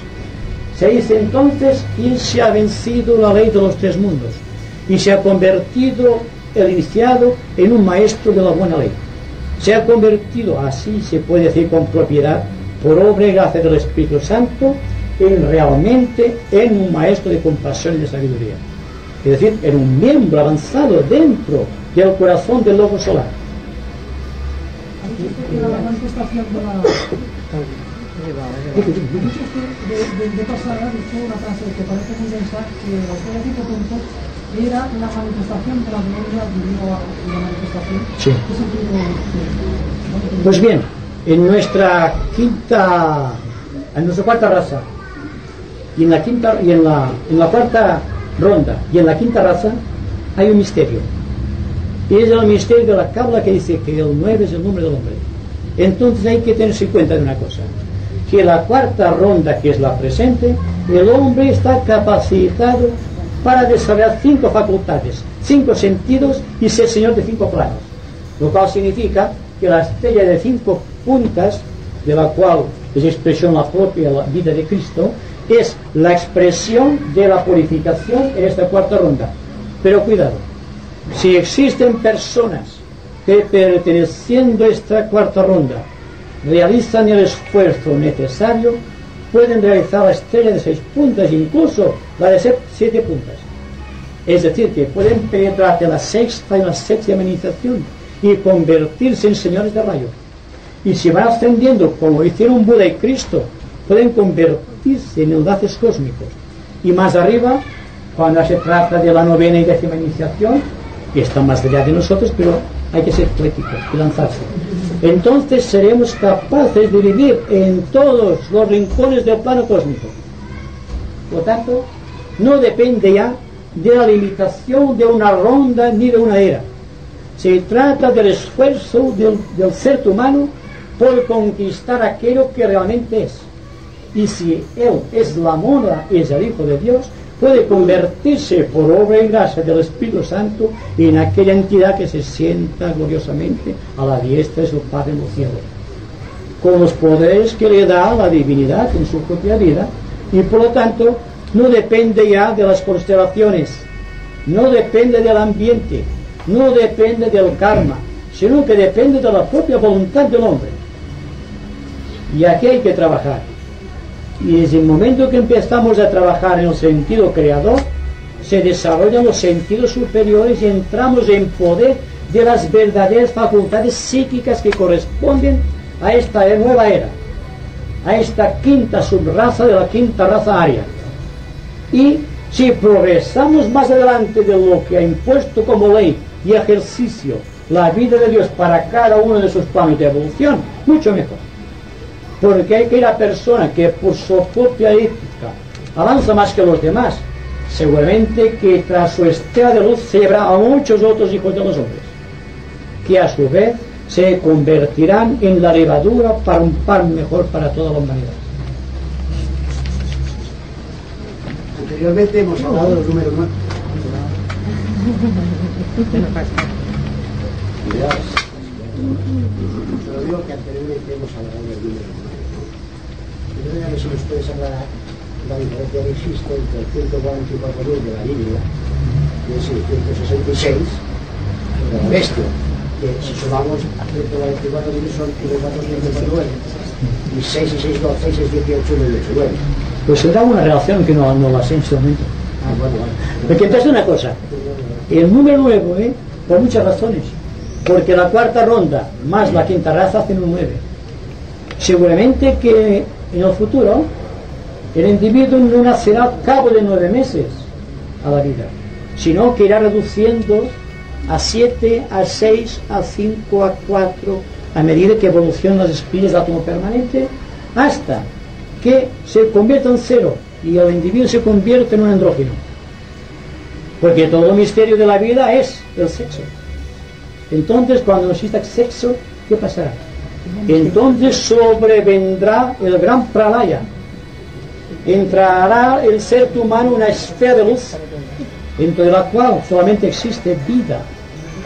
Speaker 2: Se dice entonces que se ha vencido la ley de los tres mundos y se ha convertido el iniciado en un maestro de la buena ley. Se ha convertido, así se puede decir con propiedad, por obra y gracia del Espíritu Santo, realmente en un maestro de compasión y de sabiduría. Es decir, en un miembro avanzado dentro del corazón del lobo solar.
Speaker 6: La manifestación de la... De pasada, dijo una frase que parece muy densa, que los 5 puntos era una manifestación de la gloria de la manifestación.
Speaker 2: Sí.
Speaker 6: ¿Qué sentido?
Speaker 2: Pues bien, en nuestra cuarta raza, y en la cuarta ronda y en la quinta raza hay un misterio. Y es el misterio de la Cábala que dice que el 9 es el nombre del hombre. Entonces hay que tenerse en cuenta de una cosa, que la cuarta ronda, que es la presente, el hombre está capacitado para desarrollar 5 facultades, 5 sentidos y ser señor de 5 planos, lo cual significa que la estrella de 5 puntas, de la cual es expresión la propia vida de Cristo, es la expresión de la purificación en esta cuarta ronda. Pero cuidado, si existen personas que perteneciendo a esta cuarta ronda realizan el esfuerzo necesario, pueden realizar la estrella de 6 puntas, incluso la de 7 puntas. Es decir, que pueden penetrar de la sexta y la séptima iniciación y convertirse en señores de rayo. Y si van ascendiendo, como hicieron Buda y Cristo, pueden convertirse en enlaces cósmicos. Y más arriba, cuando se trata de la 9ª y 10ª iniciación, que está más allá de nosotros, pero hay que ser poéticos y lanzarse. Entonces seremos capaces de vivir en todos los rincones del plano cósmico. Por lo tanto, no depende ya de la limitación de una ronda ni de una era. Se trata del esfuerzo del ser humano por conquistar aquello que realmente es. Y si él es la mona y es el Hijo de Dios, puede convertirse por obra y gracia del Espíritu Santo en aquella entidad que se sienta gloriosamente a la diestra de su Padre en los cielos, con los poderes que le da la divinidad en su propia vida. Y por lo tanto no depende ya de las constelaciones, no depende del ambiente, no depende del karma, sino que depende de la propia voluntad del hombre. Y aquí hay que trabajar. Y desde el momento que empezamos a trabajar en el sentido creador, se desarrollan los sentidos superiores y entramos en poder de las verdaderas facultades psíquicas que corresponden a esta nueva era, a esta quinta subraza de la quinta raza aria. Y si progresamos más adelante de lo que ha impuesto como ley y ejercicio la vida de Dios para cada uno de sus planos de evolución, mucho mejor. Porque hay que ir a persona que por su propia ética avanza más que los demás, seguramente que tras su estela de luz se llevará a muchos otros hijos de los hombres, que a su vez se convertirán en la levadura para un pan mejor para toda la humanidad.
Speaker 8: Anteriormente hemos hablado de los números 9. Pero digo que anteriormente hemos hablado del número 9. Yo no sé si nos puedes hablar la diferencia que existe entre el 144.000 de la Biblia y el 666 de la bestia, que si sumamos a 144.000 son 449 y 6 y 6, 2, 6 es 18, 9.
Speaker 2: Pues será una relación que no la sé en este momento.
Speaker 8: Bueno.
Speaker 2: Porque entonces una cosa, el número 9, por muchas razones, porque la cuarta ronda más la quinta raza hacen un 9. Seguramente que en el futuro el individuo no nacerá al cabo de 9 meses a la vida, sino que irá reduciendo a 7, a 6, a 5, a 4, a medida que evolucionan las espinas del átomo permanente, hasta que se convierta en 0 y el individuo se convierte en un andrógeno. Porque todo el misterio de la vida es el sexo. Entonces, cuando no exista sexo, ¿qué pasará? Entonces sobrevendrá el gran pralaya. entrará el ser humano en una esfera de luz, dentro de la cual solamente existe vida.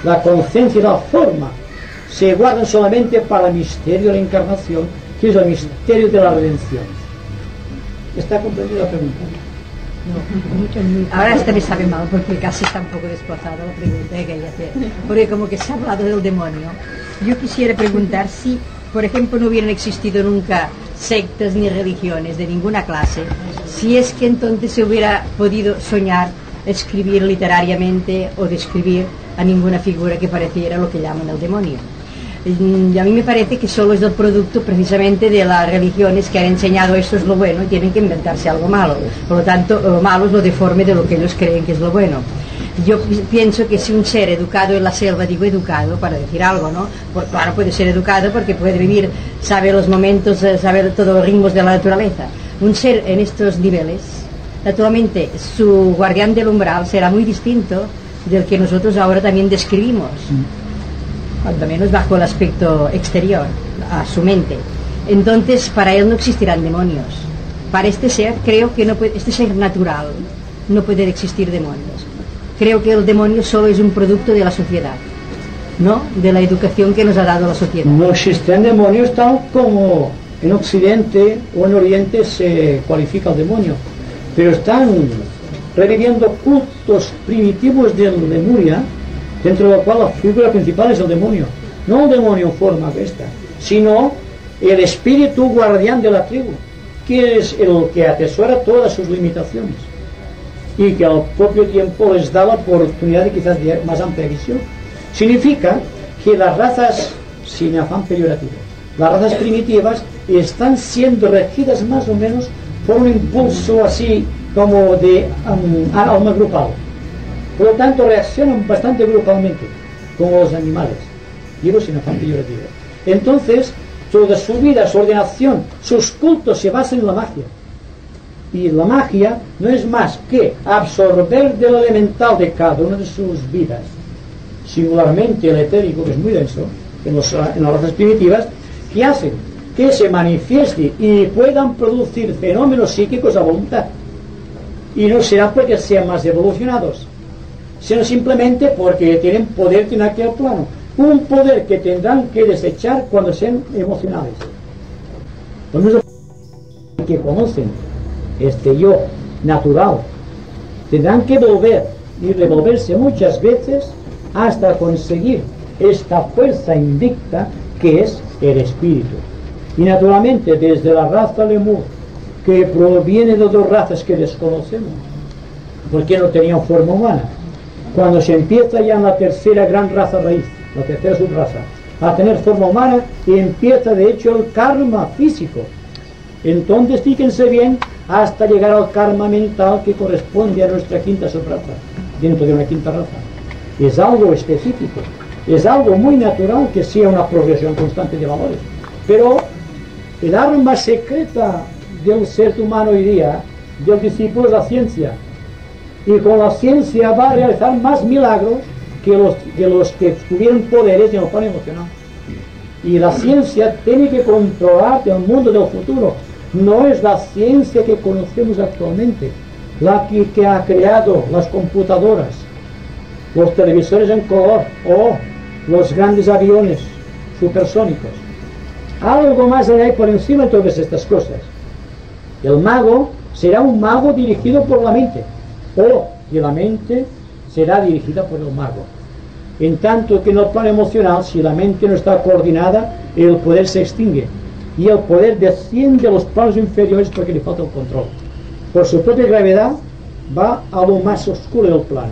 Speaker 2: La conciencia y la forma se guardan solamente para el misterio de la encarnación, que es el misterio de la redención. ¿Está comprendida la pregunta?
Speaker 7: No. Ahora esta me sabe mal porque casi está un poco desplazada la pregunta que quería hacer, porque como que se ha hablado del demonio. Yo quisiera preguntar si, por ejemplo, no hubieran existido nunca sectas ni religiones de ninguna clase, si es que entonces se hubiera podido soñar escribir literariamente o describir a ninguna figura que pareciera lo que llaman el demonio. Y a mí me parece que solo es el producto precisamente de las religiones que han enseñado esto es lo bueno y tienen que inventarse algo malo. Por lo tanto, lo malo es lo deforme de lo que ellos creen que es lo bueno. Yo pienso que si un ser educado en la selva, digo educado para decir algo, ¿no? Claro, puede ser educado porque puede vivir, sabe los momentos, sabe todos los ritmos de la naturaleza. Un ser en estos niveles, naturalmente, su guardián del umbral será muy distinto del que nosotros ahora también describimos. Cuanto menos bajo el aspecto exterior, a su mente. Entonces, para él no existirán demonios. Para este ser, creo que no puede, este ser natural, no puede existir demonios. Creo que el demonio solo es un producto de la sociedad, ¿no? De la educación que nos ha dado la sociedad.
Speaker 2: No existen demonios tal como en Occidente o en Oriente se cualifica el demonio, pero están reviviendo cultos primitivos de Lemuria, dentro de la cual la figura principal es el demonio. No el demonio en forma esta, sino el espíritu guardián de la tribu, que es el que atesora todas sus limitaciones y que al propio tiempo les da la oportunidad de quizás de más amplia visión. Significa que las razas, sin afán peyorativo, las razas primitivas están siendo regidas más o menos por un impulso así como de alma grupal. Por lo tanto, reaccionan bastante grupalmente, como los animales, digo sin afán peyorativo. Entonces, toda su vida, su ordenación, sus cultos se basan en la magia. Y la magia no es más que absorber del elemental de cada una de sus vidas, singularmente el etérico, que es muy denso, en las razas primitivas, que hacen que se manifieste y puedan producir fenómenos psíquicos a voluntad. Y no será porque sean más evolucionados, sino simplemente porque tienen poder en aquel plano, un poder que tendrán que desechar cuando sean emocionales. Los mismos que conocen este yo natural tendrán que volver y revolverse muchas veces hasta conseguir esta fuerza invicta que es el espíritu. Y naturalmente desde la raza lemur, que proviene de dos razas que desconocemos, porque no tenían forma humana, cuando se empieza ya en la tercera gran raza raíz, la tercera subraza, a tener forma humana, y empieza de hecho el karma físico. Entonces fíjense bien hasta llegar al karma mental que corresponde a nuestra quinta subraza, dentro de una quinta raza. Es algo específico, es algo muy natural que sea una progresión constante de valores. Pero el arma secreta del ser humano hoy día, del discípulo, es la ciencia. Y con la ciencia va a realizar más milagros que los que tuvieron poderes en el plano emocional. Y la ciencia tiene que controlar el mundo del futuro. No es la ciencia que conocemos actualmente la que ha creado las computadoras, los televisores en color o los grandes aviones supersónicos. Algo más allá y por encima de todas estas cosas. El mago será un mago dirigido por la mente, o que la mente será dirigida por el mago. En tanto que en el plano emocional, si la mente no está coordinada, el poder se extingue y el poder desciende a los planos inferiores porque le falta el control. Por su propia gravedad va a lo más oscuro del plano.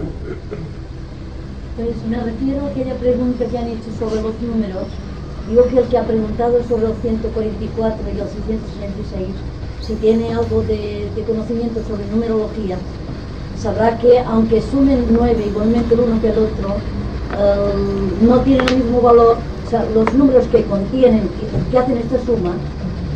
Speaker 5: Pues me refiero a aquella pregunta que han hecho sobre los números. Digo que el que ha preguntado sobre el 144 y el 666, si tiene algo de conocimiento sobre numerología, sabrá que aunque sumen 9 igualmente el uno que el otro, no tienen el mismo valor. O sea, los números que contienen, que hacen esta suma,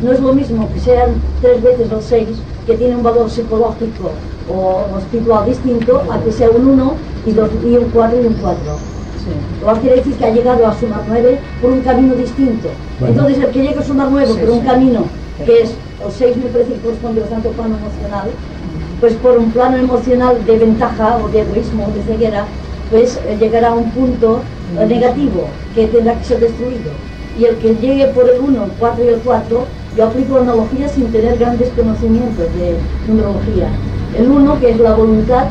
Speaker 5: no es lo mismo que sean 3 veces el 6, que tiene un valor psicológico o espiritual distinto, a que sea un 1 y un 4 y un 4. Lo cual quiere decir que ha llegado a sumar 9 por un camino distinto. Bueno. Entonces el que llega a sumar 9 por un camino que es el 6 me parece que corresponde bastante al plano emocional, pues por un plano emocional de ventaja o de egoísmo, de ceguera, pues llegará a un punto negativo que tendrá que ser destruido. Y el que llegue por el 1, el 4 y el 4, yo aplico la analogía sin tener grandes conocimientos de numerología. El 1, que es la voluntad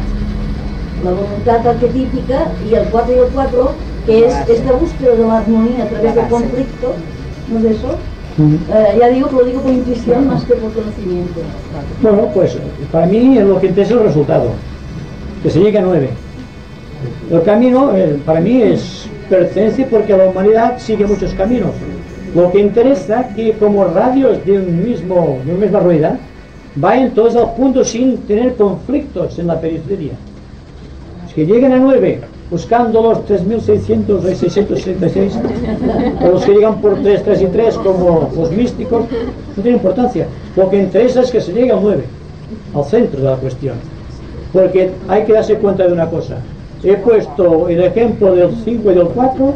Speaker 5: arquetípica, y el 4 y el 4, que es esta búsqueda de la armonía a través del conflicto, ¿no es eso? Ya digo que lo digo por intuición más que por conocimiento.
Speaker 2: Bueno, pues para mí es lo que interesa el resultado, que se llegue a 9. El camino para mí es pertenece porque la humanidad sigue muchos caminos. Lo que interesa que como radios de una misma rueda vayan todos al punto sin tener conflictos en la periferia. Que lleguen a 9 buscando los 3.600 o 666, o los que llegan por 3, 3 y 3 como los místicos, no tiene importancia. Lo que interesa es que se llegue al 9, al centro de la cuestión, porque hay que darse cuenta de una cosa. He puesto el ejemplo del 5 y del 4,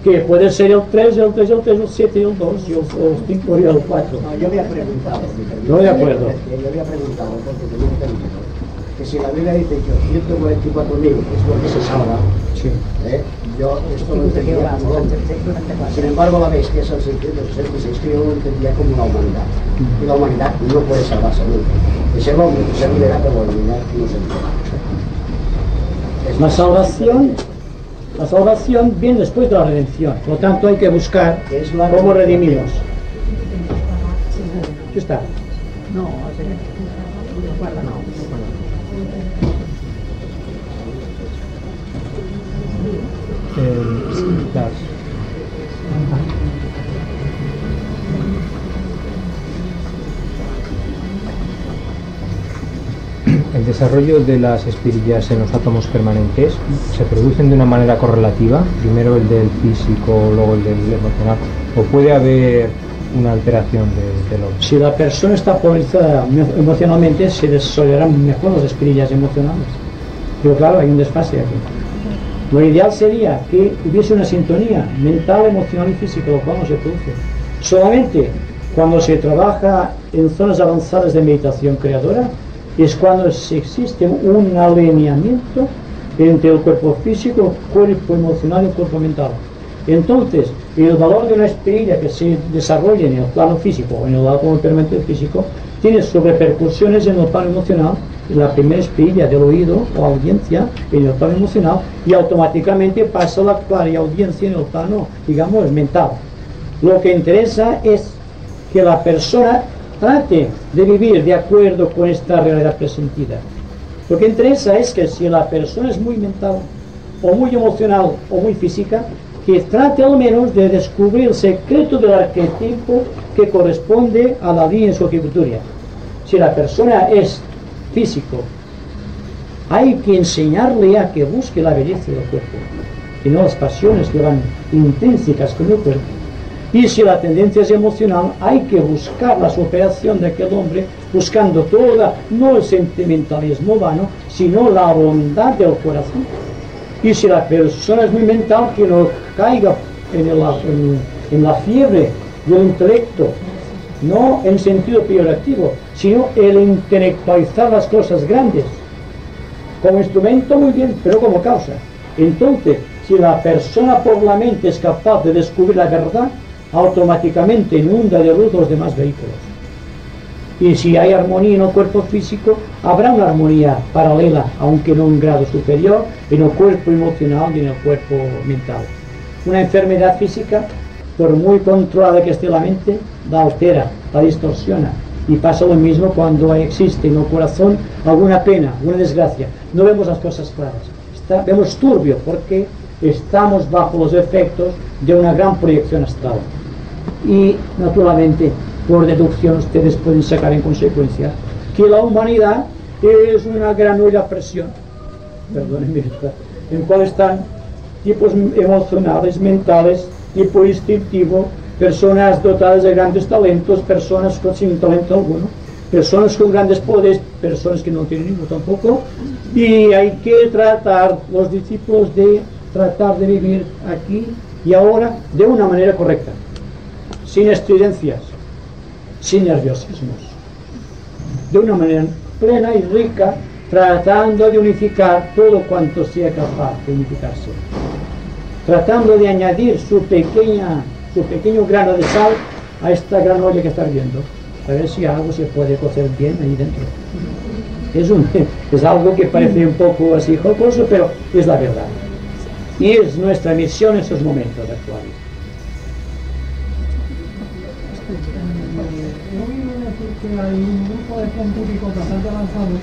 Speaker 2: que puede ser el 3, el 3, el 3, el 7 y el 2, y el 5 y el 4.
Speaker 8: No, yo había preguntado.
Speaker 2: No de acuerdo.
Speaker 8: Yo había preguntado, porque tenía entendido que si la Biblia dice que 144.000 es porque se salva,
Speaker 2: sí.
Speaker 8: Yo esto lo entendía como hombre. Sin embargo, la vez que es el 666, que yo lo entendía como una humanidad. Y la humanidad no puede salvarse nunca. Es el hombre que se libera de la humanidad y no se libera. La salvación viene después de la redención. Por lo tanto, hay que buscar cómo redimimos. ¿Qué está?
Speaker 7: No, guarda, no.
Speaker 11: El desarrollo de las espirillas en los átomos permanentes se producen de una manera correlativa, primero el del físico, luego el del emocional, o puede haber una alteración del hombre.
Speaker 2: Si la persona está polarizada emocionalmente, se desarrollarán mejor las espirillas emocionales. Pero claro, hay un desfase aquí. Lo ideal sería que hubiese una sintonía mental, emocional y física, lo cual no se produce. Solamente cuando se trabaja en zonas avanzadas de meditación creadora es cuando existe un alineamiento entre el cuerpo físico, el cuerpo emocional y el cuerpo mental. Entonces, el valor de una espirilla que se desarrolle en el plano físico o en el átomo permanente físico tiene sus repercusiones en el plano emocional. La primera espirilla del oído o audiencia en el plano emocional y automáticamente pasa la clariaudiencia en el plano, digamos, mental. Lo que interesa es que la persona trate de vivir de acuerdo con esta realidad presentida. Lo que interesa es que si la persona es muy mental o muy emocional o muy física, que trate al menos de descubrir el secreto del arquetipo que corresponde a la línea en su ejecutoria. Si la persona es físico, hay que enseñarle a que busque la belleza del cuerpo y no las pasiones que van intrínsecas con el cuerpo. Y si la tendencia es emocional, hay que buscar la superación de aquel hombre buscando toda, no el sentimentalismo vano, sino la bondad del corazón. Y si la persona es muy mental, que no caiga en la fiebre del intelecto, no en sentido peyorativo, sino el intelectualizar las cosas grandes. Como instrumento muy bien, pero como causa. Entonces, si la persona por la mente es capaz de descubrir la verdad, automáticamente inunda de luz los demás vehículos. Y si hay armonía en el cuerpo físico, habrá una armonía paralela, aunque no en un grado superior, en el cuerpo emocional y en el cuerpo mental. Una enfermedad física, por muy controlada que esté la mente, la altera, la distorsiona. Y pasa lo mismo cuando existe en el corazón alguna pena, alguna desgracia. No vemos las cosas claras. Vemos turbio porque estamos bajo los efectos de una gran proyección astral. Y naturalmente, por deducción, ustedes pueden sacar en consecuencia que la humanidad es una gran olla a presión, perdónenme, en la cual están tipos emocionales, mentales, tipo instintivo, personas dotadas de grandes talentos, personas sin talento alguno, personas con grandes poderes, personas que no tienen ninguno tampoco, y hay que tratar, los discípulos, de tratar de vivir aquí y ahora de una manera correcta, sin estridencias, sin nerviosismos, de una manera plena y rica, tratando de unificar todo cuanto sea capaz de unificarse, tratando de añadir su pequeño grano de sal a esta gran olla que está viendo, a ver si algo se puede cocer bien ahí dentro. Es algo que parece un poco así jocoso, pero es la verdad. Y es nuestra misión en esos momentos actuales.
Speaker 6: He oído decir que hay un grupo de científicos bastante avanzados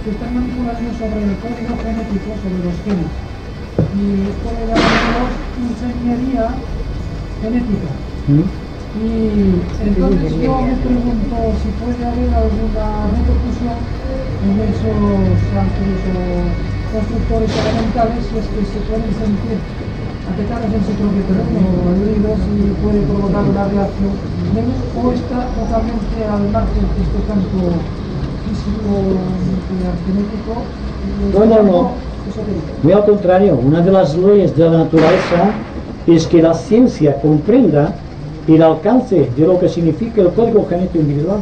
Speaker 6: que están manipulando sobre el código genético, sobre los genes. Y esto le llamamos ingeniería genética. Y entonces yo me pregunto si puede haber alguna repercusión en esos ángeles o constructores elementales, si es que se pueden sentir afectados en su propio terreno o heridos y puede provocar una reacción menos, o está totalmente al margen de este campo físico, nuclear, genético.
Speaker 2: No. Muy al contrario, una de las leyes de la naturaleza es que la ciencia comprenda el alcance de lo que significa el código genético individual.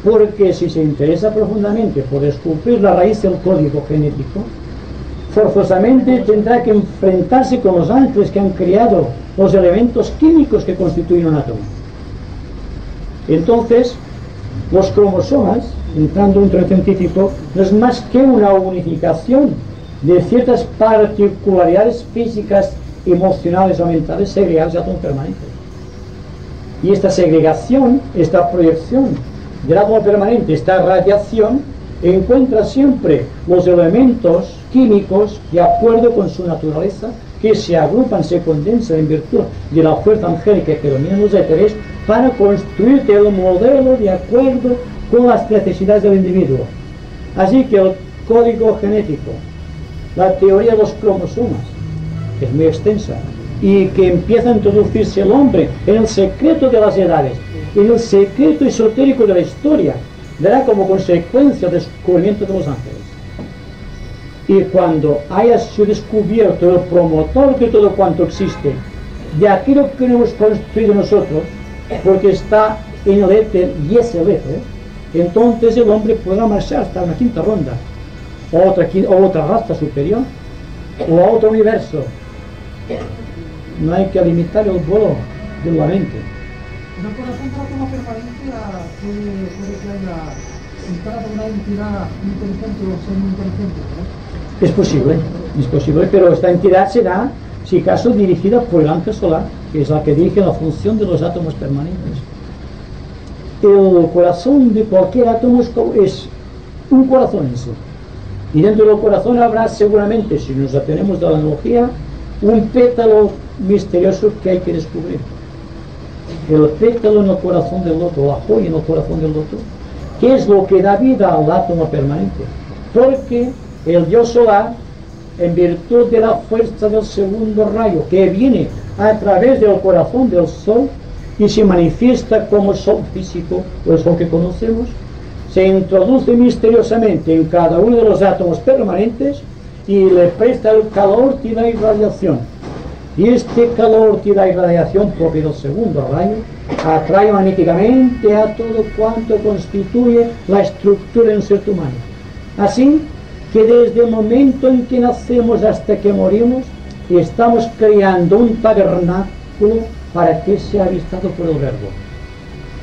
Speaker 2: Porque si se interesa profundamente por descubrir la raíz del código genético, forzosamente tendrá que enfrentarse con los ángeles que han creado los elementos químicos que constituyen un átomo. Entonces, los cromosomas, entrando dentro del científico, no es más que una unificación de ciertas particularidades físicas, emocionales o mentales segregadas de átomos permanentes. Y esta segregación, esta proyección del átomo permanente, esta radiación, encuentra siempre los elementos químicos de acuerdo con su naturaleza, que se agrupan, se condensan en virtud de la fuerza angélica que domina los éteres, para construir el modelo de acuerdo con las necesidades del individuo. Así que el código genético, la teoría de los cromosomas, que es muy extensa, y que empieza a introducirse el hombre en el secreto de las edades, en el secreto esotérico de la historia, dará como consecuencia el descubrimiento de los ángeles. Y cuando haya sido descubierto el promotor de todo cuanto existe, de aquello que no hemos construido nosotros, porque está en el éter y es el éter, entonces el hombre podrá marchar hasta una quinta ronda, o otra raza superior, o a otro universo. No hay que limitar el vuelo de la mente.
Speaker 6: En el corazón como permanente puede que haya instalado una entidad inteligente o semi-inteligente, ¿no?
Speaker 2: Es posible, pero esta entidad será, si acaso, dirigida por el ángel solar, que es la que dirige la función de los átomos permanentes. El corazón de cualquier átomo es un corazón en sí. Y dentro del corazón habrá seguramente, si nos atenemos de la analogía, un pétalo misterioso que hay que descubrir. El pétalo en el corazón del loto, la joya en el corazón del loto, que es lo que da vida al átomo permanente. Porque el Dios solar, en virtud de la fuerza del segundo rayo que viene a través del corazón del Sol y se manifiesta como el Sol físico o el Sol que conocemos, se introduce misteriosamente en cada uno de los átomos permanentes y le presta el calor y la irradiación. Y este calor y la irradiación propio del segundo rayo atrae magnéticamente a todo cuanto constituye la estructura de un ser humano. Así que desde el momento en que nacemos hasta que morimos, estamos creando un tabernáculo para que sea habitado por el Verbo.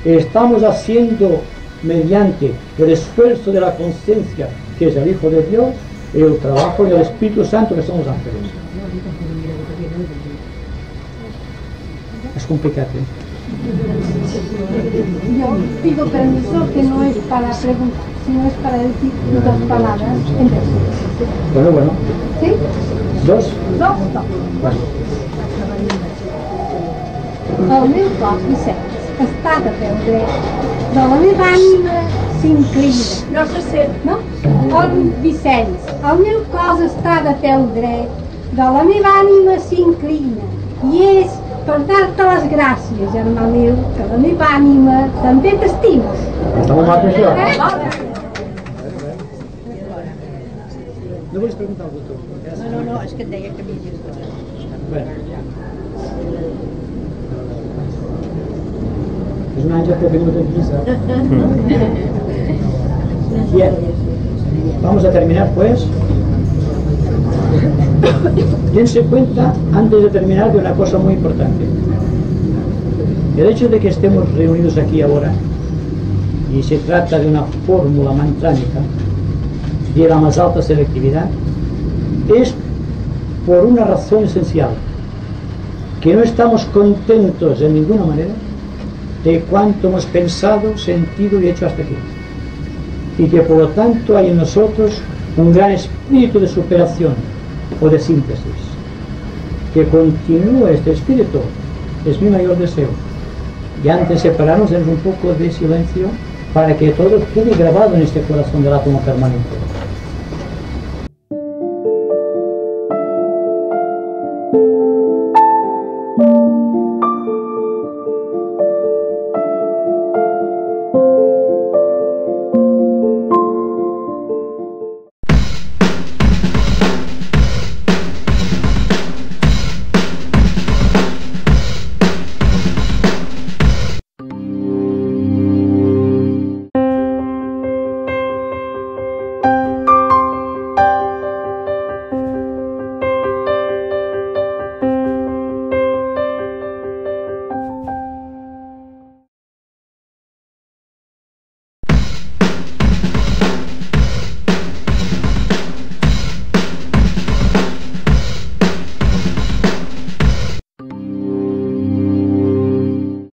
Speaker 2: Estamos haciendo, mediante el esfuerzo de la conciencia, que es el Hijo de Dios, el trabajo del Espíritu Santo, que son los ángeles. Es complicado, ¿eh?
Speaker 3: Yo pido permiso, que no es para preguntar, sino es para decir dos palabras en verso.
Speaker 2: Bueno.
Speaker 3: ¿Sí?
Speaker 2: Dos.
Speaker 3: Bueno. El meu cos, Vicenç, està de peu dret, de la meva ànima s'inclina.
Speaker 9: No se sent.
Speaker 3: No? Vicenç, el meu cos està de peu dret, de la meva ànima s'inclina, i és per dar-te les gràcies, germà meu, que la meva ànima també t'estima.
Speaker 2: No vols preguntar algú tu?
Speaker 7: No, és que et deia que m'hi
Speaker 2: Bueno. Es una ancha porque no te pisa. Bien, vamos a terminar pues. Dense cuenta, antes de terminar, de una cosa muy importante. El hecho de que estemos reunidos aquí ahora, y se trata de una fórmula mantránica de la más alta selectividad, es por una razón esencial, que no estamos contentos en ninguna manera de cuanto hemos pensado, sentido y hecho hasta aquí, y que por lo tanto hay en nosotros un gran espíritu de superación o de síntesis. Que continúe este espíritu es mi mayor deseo. Y antes de separarnos, dennos un poco de silencio para que todo quede grabado en este corazón del átomo permanente.